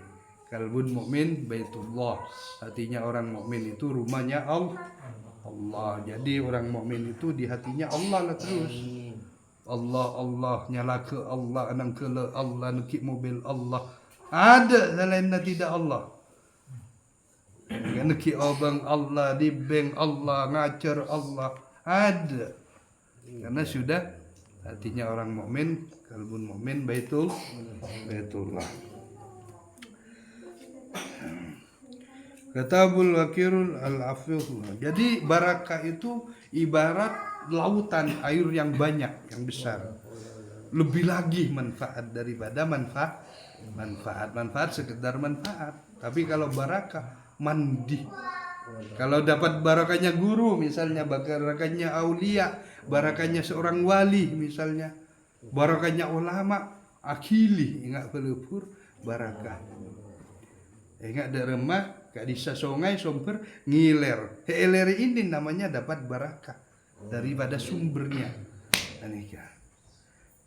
[SPEAKER 2] kalbun mukmin baitullah. Hatinya orang mukmin itu rumahnya Allah. Jadi orang mukmin itu di hatinya Allah lah terus. Allah nyala ke Allah, anang ke Allah, nekik mobil Allah. Ada selain tidak Allah. Nekik obang Allah, di bank Allah, ngajar Allah. Ada. Karena sudah hatinya orang mukmin, kalbun mukmin baitullah. Katabul wakirul al-afiyullah. Jadi barakah itu ibarat lautan air yang banyak, yang besar. Lebih lagi manfaat daripada manfaat. Manfaat sekedar manfaat. Tapi kalau barakah mandi. Kalau dapat barakahnya guru, misalnya barakahnya aulia, barakahnya seorang wali misalnya, barakahnya ulama, akili, ingat pelupur barakah. Ingat ada remah, gak bisa songai, sumber, ngiler. Heler ini namanya dapat barakah daripada sumbernya.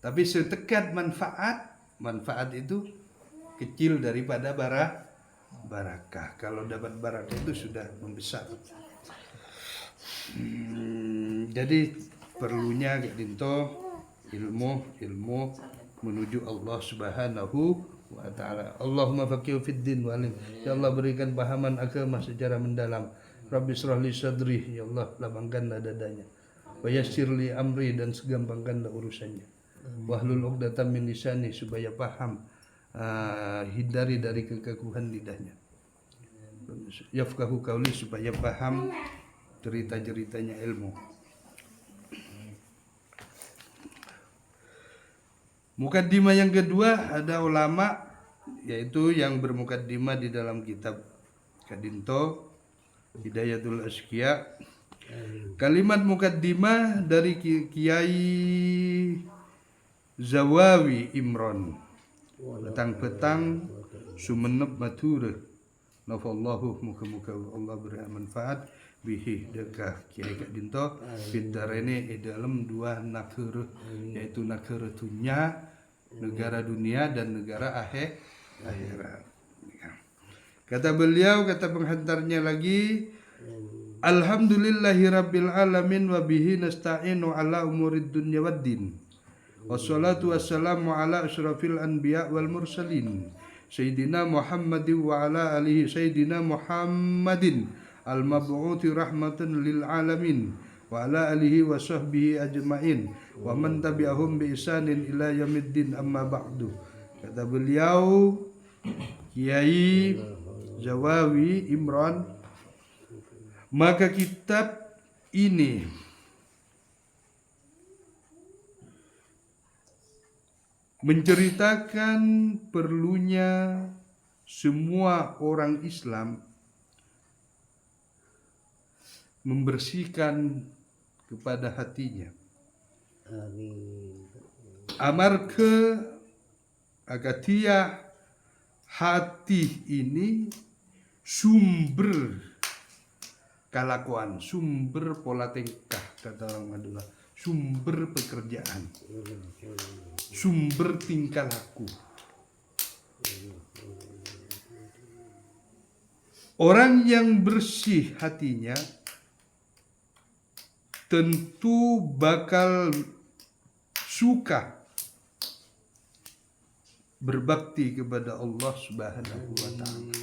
[SPEAKER 2] Tapi setekat manfaat itu kecil daripada barakah. Kalau dapat barakah itu sudah membesar. Jadi perlunya dinto ilmu menuju Allah Subhanahu wa ta'ala. Allahumma faqihu fid din wa alim. Ya Allah berikan pahaman agama secara mendalam. Rabbi shrah li sadri, ya Allah lapangkanlah dadanya. Wa yassir li amri, dan segampangkanlah urusannya. Wahlul 'uqdatam min lisani, supaya paham, hindari dari kekakuhan lidahnya. Yafqahu qauli, supaya paham cerita-ceritanya ilmu. Mukaddimah yang kedua ada ulama, yaitu yang bermukaddimah di dalam kitab Kadinto Hidayatul Asqiya. Kalimat mukaddimah dari Kiai Zawawi Imron, petang-petang Sumeneb Mature. Nafallahu, muka-muka Allah bermanfaat bihi dekah Kiai Kadinto fidarene dalam dua negara, yaitu negara dunia, negara dunia, dan negara akhirat. Kata beliau, kata penghantarnya lagi, alhamdulillahirabbil alamin wa bihi nasta'inu ala umurid dunya waddin. Wassalatu wassalamu ala asyrafil anbiya wal mursalin Sayyidina Muhammadin wa ala alihi Sayyidina Muhammadin al-mab'uthi rahmatan lil alamin wa ala alihi wa sahbihi ajma'in wa man tabi'ahum bi ihsanin ila yaumiddin, amma ba'du. Kata beliau Kiai Zawawi Imran, maka kitab ini menceritakan perlunya semua orang Islam membersihkan kepada hatinya. Amar ke agatia, hati ini sumber kelakuan, sumber pola tingkah, kata orang Madura, sumber pekerjaan, sumber tingkah laku. Orang yang bersih hatinya tentu bakal suka berbakti kepada Allah Subhanahu wa ta'ala,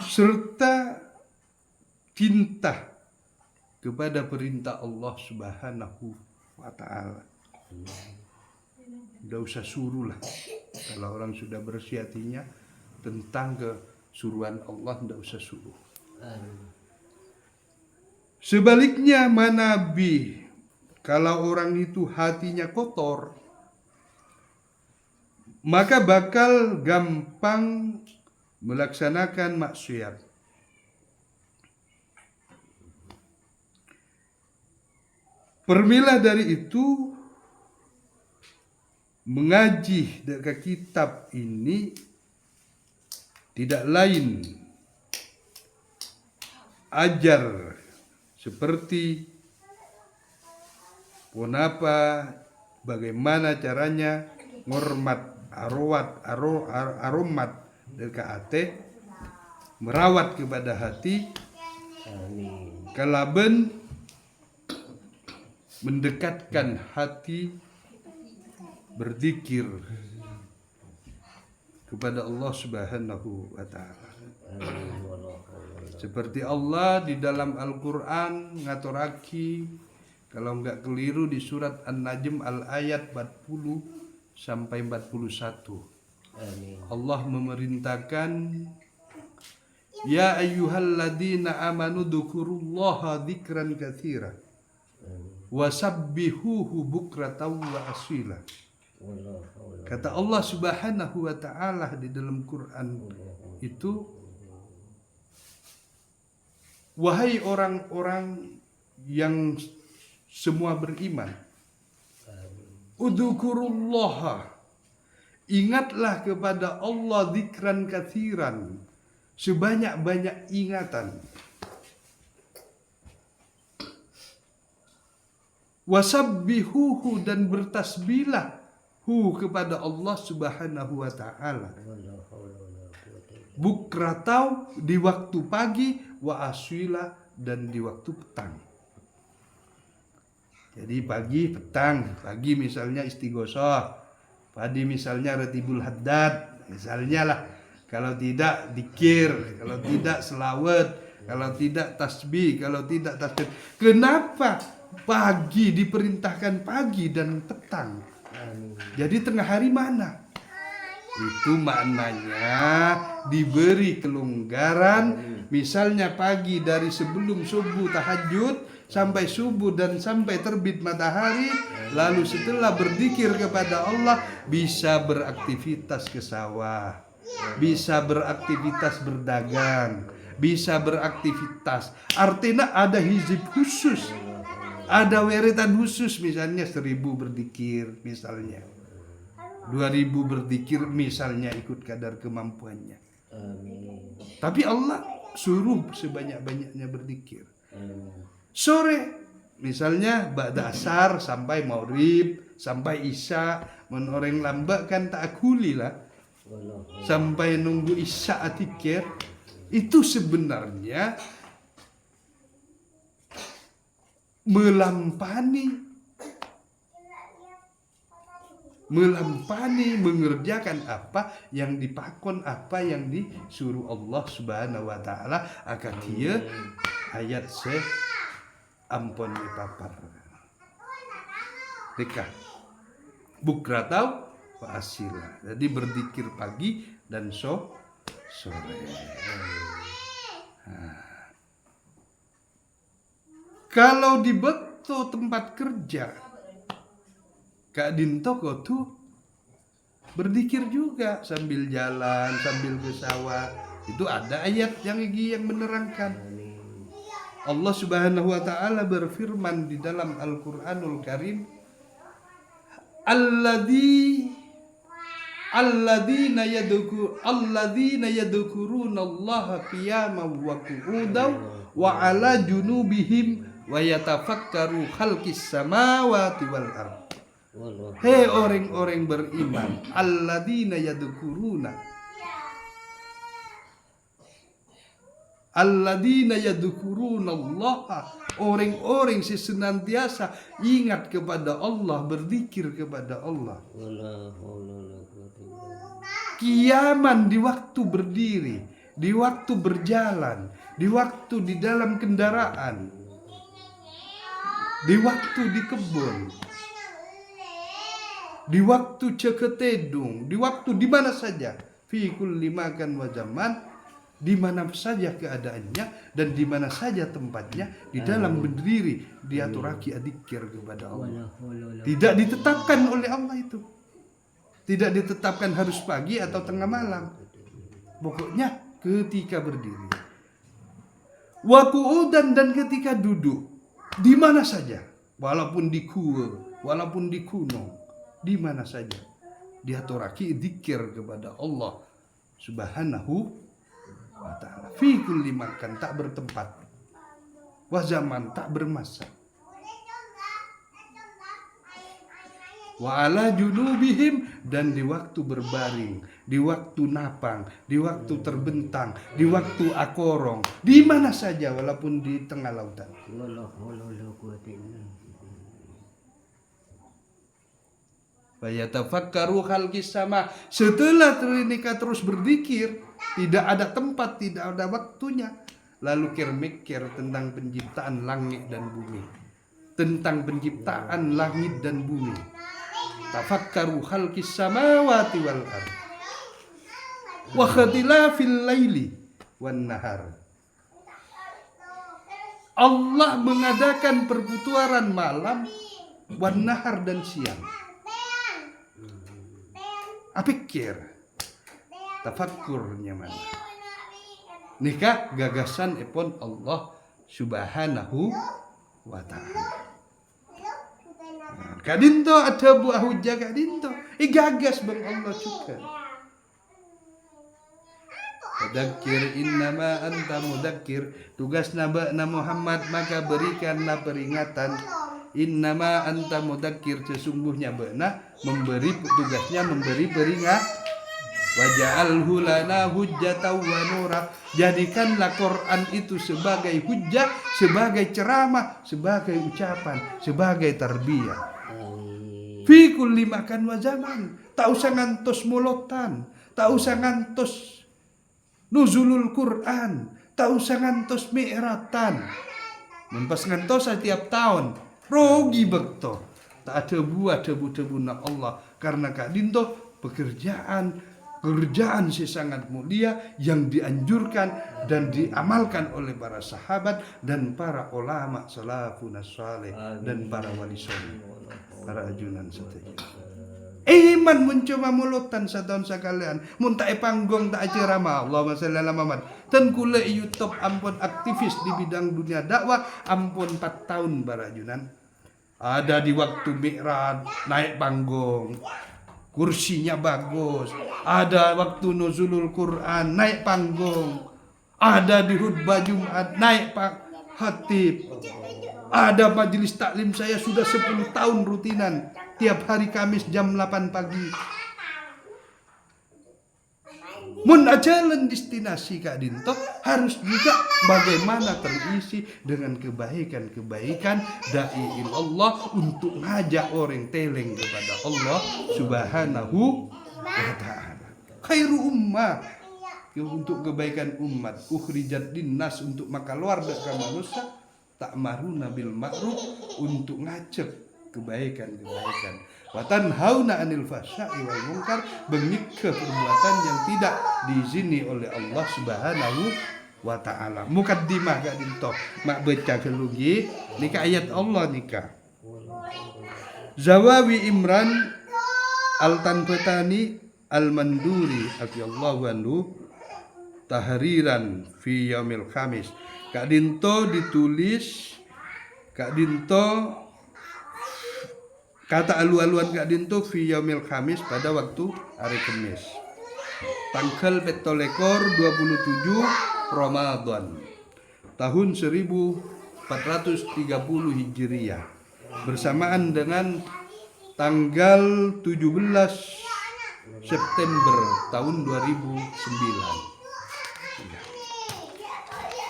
[SPEAKER 2] serta cinta kepada perintah Allah Subhanahu wa ta'ala. Tidak usah suruh lah, kalau orang sudah bersih hatinya tentang suruhan Allah tidak usah suruh.
[SPEAKER 1] Amin.
[SPEAKER 2] Sebaliknya manabi, kalau orang itu hatinya kotor, maka bakal gampang melaksanakan maksiat. Permilah dari itu, mengaji dari kitab ini tidak lain ajar seperti ponapa, bagaimana caranya ngormat aromat DKAT, merawat kepada hati,
[SPEAKER 1] Amin.
[SPEAKER 2] kalaben mendekatkan hati berzikir kepada Allah Subhanahu wa taala. Seperti Allah di dalam Al-Qur'an ngaturaki, kalau enggak keliru di surat An-Najm al-ayat 40 sampai 41.
[SPEAKER 1] Amin.
[SPEAKER 2] Allah memerintahkan, ya ayyuhalladzina amanu dzkurullaha dzikran katsira wasabbihuhu bukratan wa asila. Kata Allah Subhanahu wa taala di dalam Quran itu, wahai orang-orang yang semua beriman, udzukurullaha, ingatlah kepada Allah dzikran katsiran, sebanyak-banyak ingatan. Wasabbihuhu, dan bertasbihlah kepada Allah Subhanahu wa taala. Bukratau, di waktu pagi, wa aswila, dan di waktu petang. Jadi pagi, petang. Pagi misalnya istighosah, pagi misalnya ratibul haddad, misalnya lah. Kalau tidak dikir, kalau tidak selawat, kalau tidak tasbih, kalau tidak tasbih. Kenapa pagi diperintahkan pagi dan petang? Jadi tengah hari mana? Itu maknanya diberi kelonggaran. Misalnya pagi dari sebelum subuh tahajud sampai subuh dan sampai terbit matahari, lalu setelah berzikir kepada Allah bisa beraktivitas ke sawah, bisa beraktivitas berdagang, bisa beraktivitas. Artinya ada hizib khusus, ada wiridan khusus, misalnya 1000 berzikir, misalnya 2000 berzikir, misalnya ikut kadar kemampuannya.
[SPEAKER 1] Amin.
[SPEAKER 2] Tapi Allah suruh sebanyak-banyaknya berzikir.
[SPEAKER 1] Amin.
[SPEAKER 2] Sore misalnya ba'da asar sampai maghrib sampai isya, menoreng lambat kan tak akuli lah, sampai nunggu isya atikir. Itu sebenarnya melampani mengerjakan apa yang dipakon, apa yang disuruh Allah Subhanahu wa taala. Akan dia ayat se ampun dipapar dekah bukratau wa asila. Jadi berzikir pagi dan sore. Kalau di beto tempat kerja, Kak Dinto kok tuh berzikir juga sambil jalan, sambil ke sawah. Itu ada ayat yang menerangkan. Allah Subhanahu wa taala berfirman di dalam Al-Qur'anul Karim, alladzina yadhkurunallaha qiyaman wa qu'udan wa 'ala junubihim wa yatafakkaru khalqis samawati wal ardh. Hei orang-orang beriman, alladzina yadhkurunallaha, orang-orang yang senantiasa ingat kepada Allah, berzikir kepada Allah. Qiyaman, di waktu berdiri, di waktu berjalan, di waktu di dalam kendaraan, di waktu di kebun, di waktu ceketedung, di waktu di mana saja, fi kulli makan wa zaman, di mana saja keadaannya dan di mana saja tempatnya, di dalam berdiri diaturaki adzikir kepada Allah. Tidak ditetapkan oleh Allah itu. Tidak ditetapkan harus pagi atau tengah malam. Pokoknya ketika berdiri. Wa qu'udan, dan ketika duduk, di mana saja, walaupun di gua, walaupun di gunung, di mana saja diaturaki dzikir kepada Allah Subhanahu wa ta'ala. Fi kulli makan, tak bertempat, wa zaman, tak bermasa, wa ala junubihim, dan di waktu berbaring, di waktu napang, di waktu terbentang, di waktu akorong, di mana saja walaupun di tengah lautan. Fayatafakkaru khalqis sama. Setelah mereka terus berzikir, tidak ada tempat, tidak ada waktunya, lalu mikir tentang penciptaan langit dan bumi, tentang penciptaan langit dan bumi. Tafakkaru khalqis samawati wal ardh wa ikhtilafil laili wan nahar. Allah mengadakan perputaran malam, wan nahar, dan siang. Pikir, tafakkurnya mana? Nikah gagasan epon Allah Subhanahu wa ta'ala. Kadinto ada buah hujah kadinto. Gagas bang Allah juga. Fadzakir innama anta mudzakir. Tugas Nabi Muhammad maka berikanlah peringatan. Innama anta mudzakir, sesungguhnya benar memberi tugasnya memberi peringatan. Waja'alhu lana hujjatan wa nura. Jadikanlah Quran itu sebagai hujjah, sebagai ceramah, sebagai ucapan, sebagai tarbiyah. Fi kulli makan wa zaman. Tak usah ngantos mulotan, tak usah ngantos nuzulul Quran, tak usah ngantos mi'ratan. Mempas ngantos setiap tahun, rogi bekto. Tak ada buah debu-debu na Allah. Karena Kak Dinto pekerjaan sih sangat mulia yang dianjurkan dan diamalkan oleh para sahabat dan para ulama salafun saleh dan para wali soleh, para ajunan setia. Iman mencoba mulutan setahun sekalian, mun tak panggung tak ceramah. Allahumma shalli ala Muhammad. Ten kule YouTube ampun aktivis di bidang dunia dakwah ampun 4 tahun para ajunan. Ada di waktu mi'raj naik panggung. Kursinya bagus. Ada waktu nuzulul Quran naik panggung. Ada di khutbah Jumat naik khatib. Ada majelis taklim saya sudah 10 tahun rutinan tiap hari Kamis jam 8 pagi. Mun ajalan destinasi Kak Dinto harus juga bagaimana terisi dengan kebaikan-kebaikan dai Allah untuk ngajak orang teleng kepada Allah Subhanahu wa ta'ala. Khairu ummah, untuk kebaikan umat, ukhrijat linnas, untuk maka luar dari manusia, ta'maruna bil ma'ruf, untuk ngajak kebaikan-kebaikan, wa tanhauna 'anil fahsya'i wal munkar, bengike perbuatan yang tidak diizini oleh Allah Subhanahu wa ta'ala. Mukaddimah Kak Dinto mak baca kelugi nika ayat Allah nika. Zawawi Imran Al-Tanbatani Al-Manduri radhiyallahu anhu tahriran fi yaumil khamis. Kak Dinto ditulis, Kak Dinto kata alu-aluan Kak Dinto fi yaumil khamis, pada waktu hari Kamis. Tanggal 27 Ramadan tahun 1430 Hijriah, bersamaan dengan tanggal 17 September tahun 2009.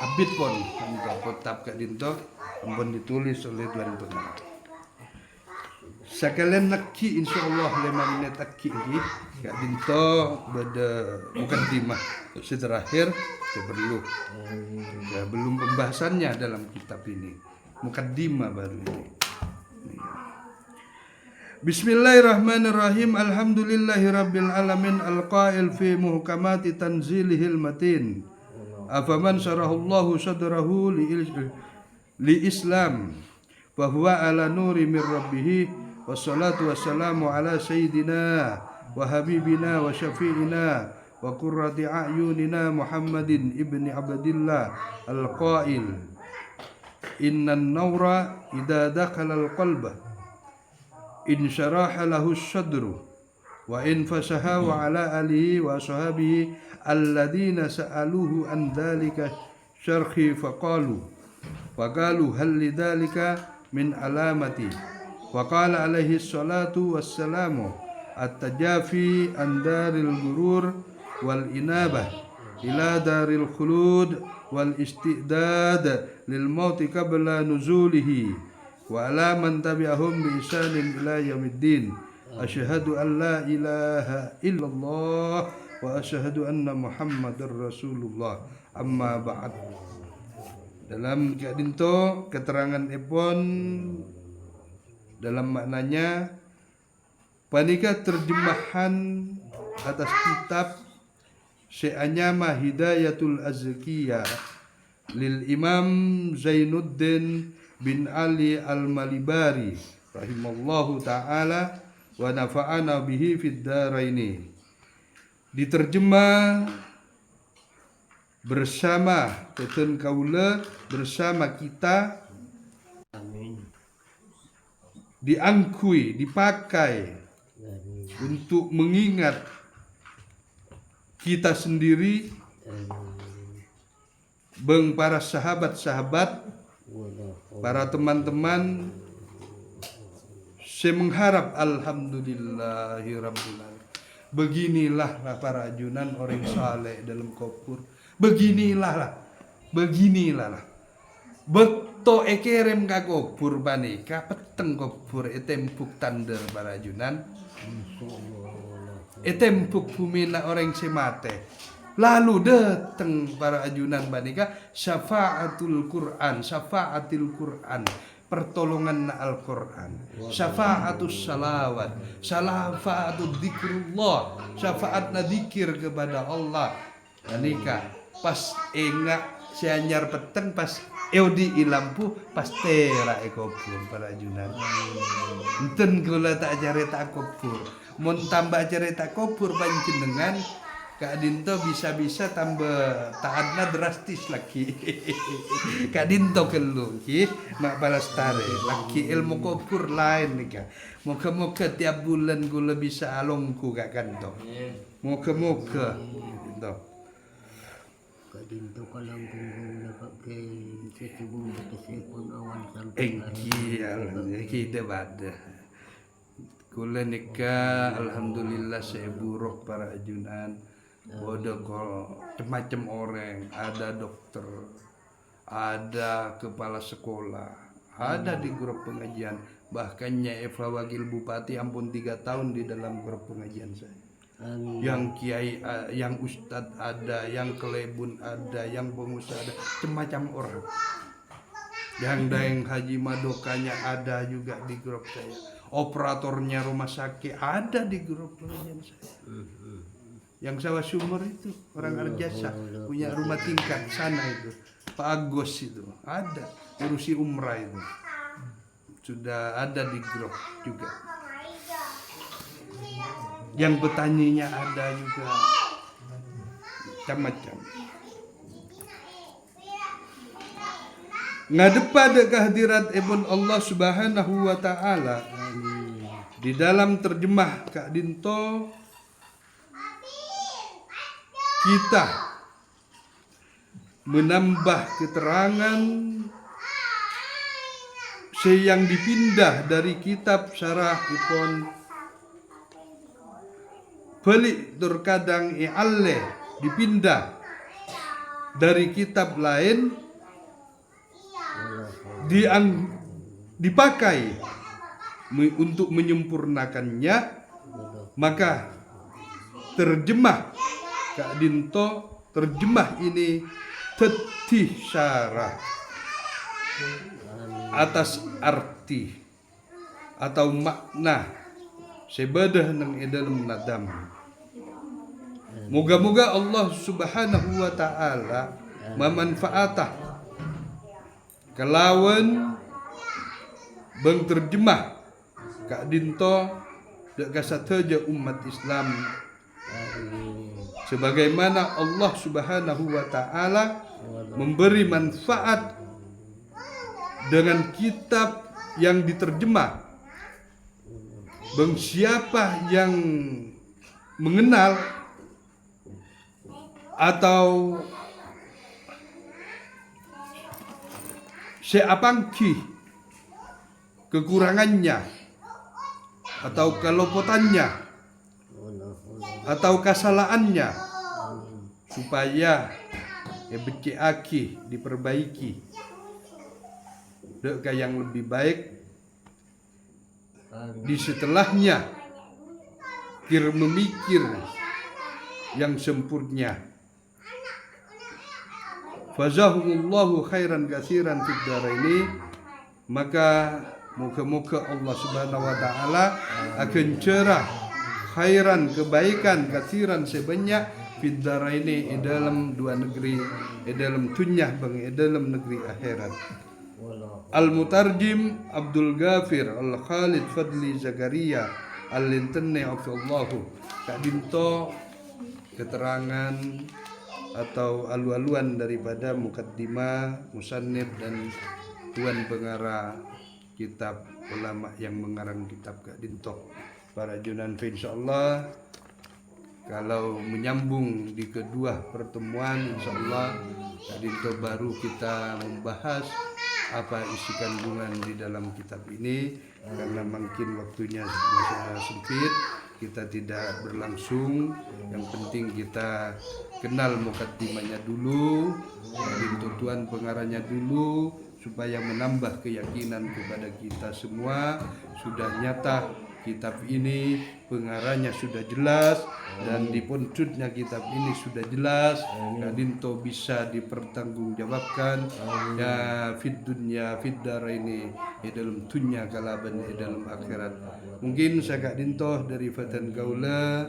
[SPEAKER 2] Abid pon tetap Kak Dinto ampun ditulis oleh Tuan Pengarang. Sekalian nakki insyaallah 5 menit nakki ini Kak Dinto pada mukaddimah terakhir perlu ya, belum pembahasannya dalam kitab ini, mukaddimah baru ini. Bismillahirrahmanirrahim. Alhamdulillahirabbil alamin, alqail fi muhkamati tanzilihil matin, afaman syarahullahu sadrahu li Islam fa huwa ala nuri min rabbih wassalatu wassalamu ala sayyidina wa habibina wa syafi'ina wa qurrati a'yunina Muhammadin ibni Abdillah al-qail innan nawra idza dakhala al-qalba in syaraha lahu sadru wa in fasaha wa ala alihi wa ashabihi alladhina sa'aluhu an dhalika syarhi faqalu hal lidhalika min alamati wa qala alaihi salatu wassalamu at-tajafi an daril gurur wal inabah ila daril khulud wal istidad lil mauti qabla nuzulihi wa ala man tabi'ahum bi ihsanin ila yaumiddin asyhadu an la ilaha illallah wa asyhadu anna muhammadar rasulullah amma ba'd. Dalam kadinto keterangan epon dalam maknanya panika terjemahan atas kitab Sya'anyama Hidayatul Azkiyah lil Imam Zainuddin bin Ali Al-Malibari rahimallahu ta'ala wa nafa'ana bihi fid daraini. Diterjemah bersama keten kaula bersama kita,
[SPEAKER 1] Amin.
[SPEAKER 2] diangkui, dipakai
[SPEAKER 1] Amin.
[SPEAKER 2] untuk mengingat kita sendiri, beng para sahabat-sahabat, para teman-teman, saya mengharap alhamdulillahirabbil alamin. Beginilah para ajunan orang saleh dalam kubur. Beginilah. Bekto ekerem ka kubur banika peteng kubur etempuk tander para ajunan. Etempuk bumina orang semate. Lalu datang para ajunan banika syafaatul Quran, pertolongan Al-Quran, syafaatus salawat, syafaatul zikrullah, syafaat dzikir kepada Allah. Banika pas enggak sianyar peteng pas eudi ilampu pas tera ekobur para ajunan. Enten kula tak carita kubur. Mun tambah cerita kubur panjenengan Kak Dinto bisa-bisa tambah taatna drastis lagi. Kak Dinto kelu ki mak balastare lagi ilmu kubur lain nih Kak. Moga-moga tiap bulan kula bisa alongku Kak Kanto. Moga-moga Dinto.
[SPEAKER 1] Kak Dinto kalau kung pakai sesubung kesepon awan sampai
[SPEAKER 2] Kita bada. Kula nikah alhamdulillah saya buruk para ajunan. Bodoh kok macam orang, ada dokter, ada kepala sekolah, ada di grup pengajian. Bahkan Nyai Eva Wakil Bupati ampun 3 tahun di dalam grup pengajian saya.
[SPEAKER 1] Amin.
[SPEAKER 2] Yang kiai, yang ustadz ada, yang kelebun ada, yang pengusaha ada, macam orang. Yang daeng Haji Madokanya ada juga di grup saya. Operatornya rumah sakit ada di grup pengajian saya. Yang sawah sumur itu orang Arjasa punya rumah tingkat sana itu, Pak Agus itu ada urusi umrah itu sudah ada di grup juga. Yang petaninya ada juga macam-macam. Ngadep pada kehadirat Ibn Allah Subhanahu wa Ta'ala. Di dalam terjemah Kak Dinto, kita menambah keterangan yang dipindah dari kitab syarah ipon balik terkadang i'alle dipindah dari kitab lain dipakai untuk menyempurnakannya, maka terjemah Kak Dinto terjemah ini tetih syarah atas arti atau makna sebadah nang dalam nadam. Moga-moga Allah Subhanahu wa Ta'ala mamanfaatah kelawan beng terjemah Kak Dinto dek kasateja umat Islam sebagaimana Allah Subhanahu wa taala memberi manfaat dengan kitab yang diterjemah. Bang siapa yang mengenal atau seapangki kekurangannya atau kelopotannya atau kesalahannya supaya beceki diperbaiki dek yang lebih baik di setelahnya kir memikir yang sempurna. Fazahumullahu khairan katsiran fid dharaini, maka moga-moga Allah Subhanahu wa taala akan cerah khairan kebaikan katsiran sebanyak fid dharaini dalam dua negeri, dalam dunia bang dalam negeri akhirat. Al-Mutarjim Abdul Ghafir Al-Khalid Fadli Zakaria Al-Lintene Afallahu Kak Dinto keterangan atau alu-aluan daripada mukaddimah, musannif dan tuan pengarah kitab ulama yang mengarang kitab Kak Dinto. Para junan insyaallah kalau menyambung di kedua pertemuan insyaallah Kak Dinto baru kita membahas apa isi kandungan di dalam kitab ini, karena mungkin waktunya masih sempit kita tidak berlangsung. Yang penting kita kenal mukaddimahnya dulu, tuntutan pengarahnya dulu, supaya menambah keyakinan kepada kita semua. Sudah nyata kitab ini pengarahnya sudah jelas dan di puncutnya kitab ini sudah jelas. Kak Dinto bisa dipertanggungjawabkan ya fid dunya fid daraini, dalam dunya kalaban dalam akhirat. Mungkin saya Kak Dinto dari Fatan Gaula,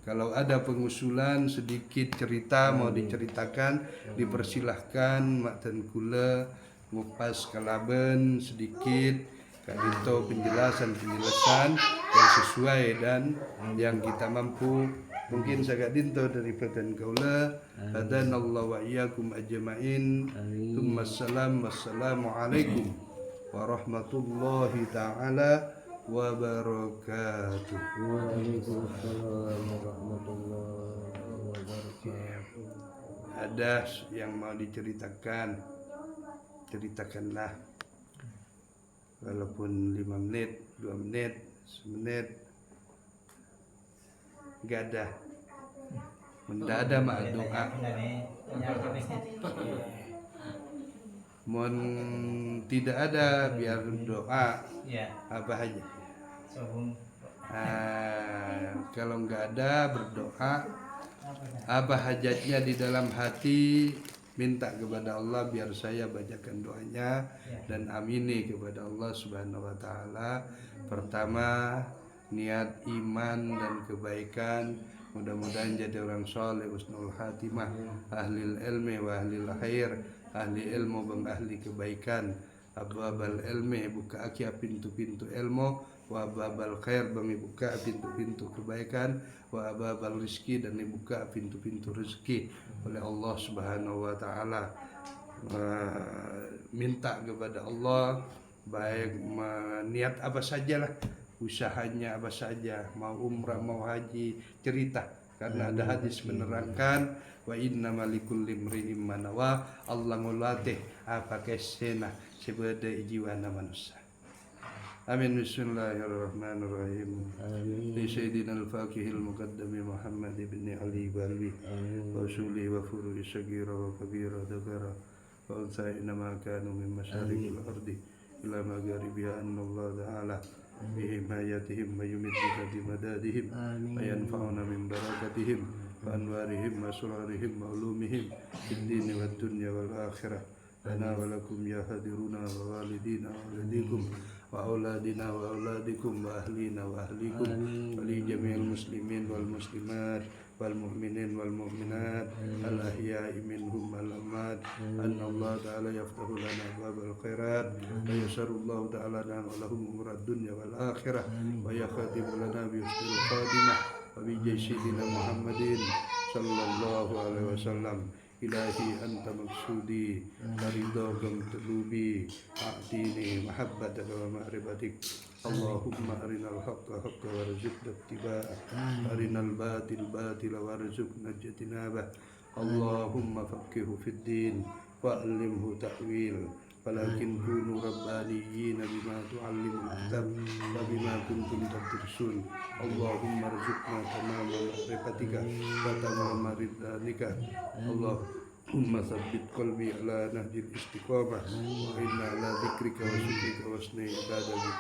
[SPEAKER 2] kalau ada pengusulan sedikit cerita mau diceritakan dipersilahkan mak dan kula ngupas kalaban sedikit Kak Dinto penjelasan yang sesuai dan yang kita mampu. Mungkin saya Kak Dinto dari Fatan Gaula, hadanallahu wa iyyakum ajmain. Wassalamualaikum warahmatullahi taala wabarakatuh.
[SPEAKER 1] Waalaikumsalam warahmatullahi wabarakatuh.
[SPEAKER 2] Ada yang mau diceritakan, ceritakanlah. Walaupun 5 menit, 2 menit, 1 menit, gak ada. Mendak ada mak doa. Mohon tidak ada biar doa apa aja. Kalau nggak ada berdoa apa hajatnya di dalam hati, minta kepada Allah biar saya bacakan doanya dan amini kepada Allah Subhanahu wa taala. Pertama, niat iman dan kebaikan, mudah-mudahan jadi orang soleh, husnul khatimah, ahli ilmi wa ahli khair, ahli ilmu dan ahli kebaikan. Abwabal ilmi buka akia pintu-pintu ilmu, wa abwabal khair bang buka pintu-pintu kebaikan, wa abwabal rizki dan dibuka pintu-pintu rezeki oleh Allah Subhanahu wa taala. Minta kepada Allah baik niat apa sajalah, usahanya apa saja, mau umrah mau haji, cerita, karena ada hadis menerangkan wa inna malikulli imri'in ma nawa, Allah ngulatih apa kesena sebeda jiwana manusia. Amin. Bismillahirrahmanirrahim. Li sayyidina al-faqihil muqaddami Muhammad ibn Ali Balwi wa usuli wa furu'i sagira wa kabira dakara wa unsa'ina ma kanu min masyariqil ardi ila magharibiha anna Allah ta'ala bihimayatihim wa yumidduna bimadadihim wa yanfa'una min barakatihim wa anwarihim wa surarihim wa ulumihim fid dini wad dunya wal akhirah. Lana wa lakum ya hadiruna wa walidina wa walidikum wa auladina wa auladikum wa ahlina wa ahlikum wa li jami'il muslimin wal muslimat والمؤمنين والمؤمنات الأحياء منهم والأموات أن الله تعالى يفتح لنا أبواب الخيرات ويسر الله تعالى لنا ولهم أمور الدنيا والآخرة ويختم لنا بحسن الخاتمة وبجاه سيدنا محمد صلى الله عليه وسلم. إلهي أنت مقصودي ورضاك مطلوبي أعطيني محبتك ومعرفتك. اللهم أرنا الحق حقا وارزقنا اتباعه وأرنا الباطل باطلا وارزقنا اجتنابه. اللهم فقهه في الدين وعلمه تأويل ولكن كونوا ربانيين بما تعلم الكتاب وبما كنتم تدرسون. اللهم ارزقنا تمام معرفتك وتمام رضوانك. اللهم ثبت قلبي على نهج الاستقامة وإنا على ذكرك وشكرك وحسن عبادتك.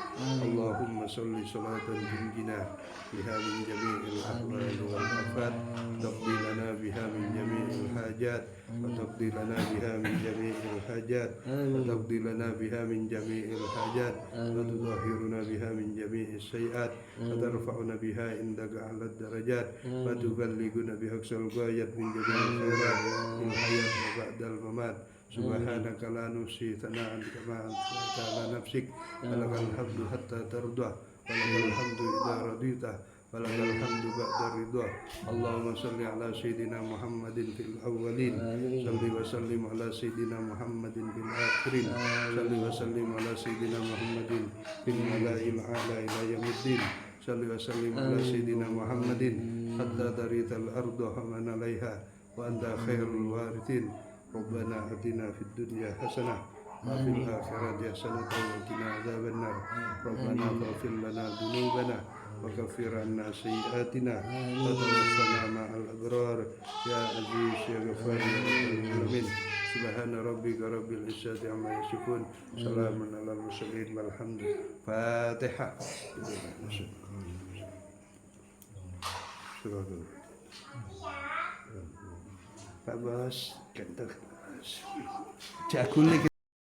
[SPEAKER 2] اللهم صل صلاة تنجينا بها من جميع الأحوال والآفات تقضي لنا بها من جميع الحاجات وتقضي لنا بها من جميع الحاجات وتقضي لنا بها من جميع الحاجات وتطهرنا بها من جميع السيئات وترفعنا بها عندك أعلى الدرجات وتبلغنا بأقصى الغايات من جميع الخيرات في الحياة وبعد الممات. سبحانك لا نحصي ثناء كما أثنيت على نفسك ولك الحمد حتى ترضى ولك الحمد إذا رضيت ولك الحمد بعد الرضا. اللهم صل على سيدنا محمد في الأولين صل وسلم على سيدنا محمد في الآخرين صل وسلم على سيدنا محمد في الملأ الأعلى إلى يوم الدين صل وسلم على سيدنا محمد حتى ترث الأرض ومن عليها وأنت خير الوارثين. ربنا آتنا في الدنيا حسنة وفي الآخرة حسنة وقنا عذاب النار. ربنا اغفر لنا ذنوبنا وكفر عنا سيئاتنا وتوفنا مع الأبرار يا عزيز يا غفار يا رب العالمين. سبحان ربك رب العزة عما يصفون سلام على المرسلين والحمد لله. فاتحة. Pak Bos, ganteng. Jago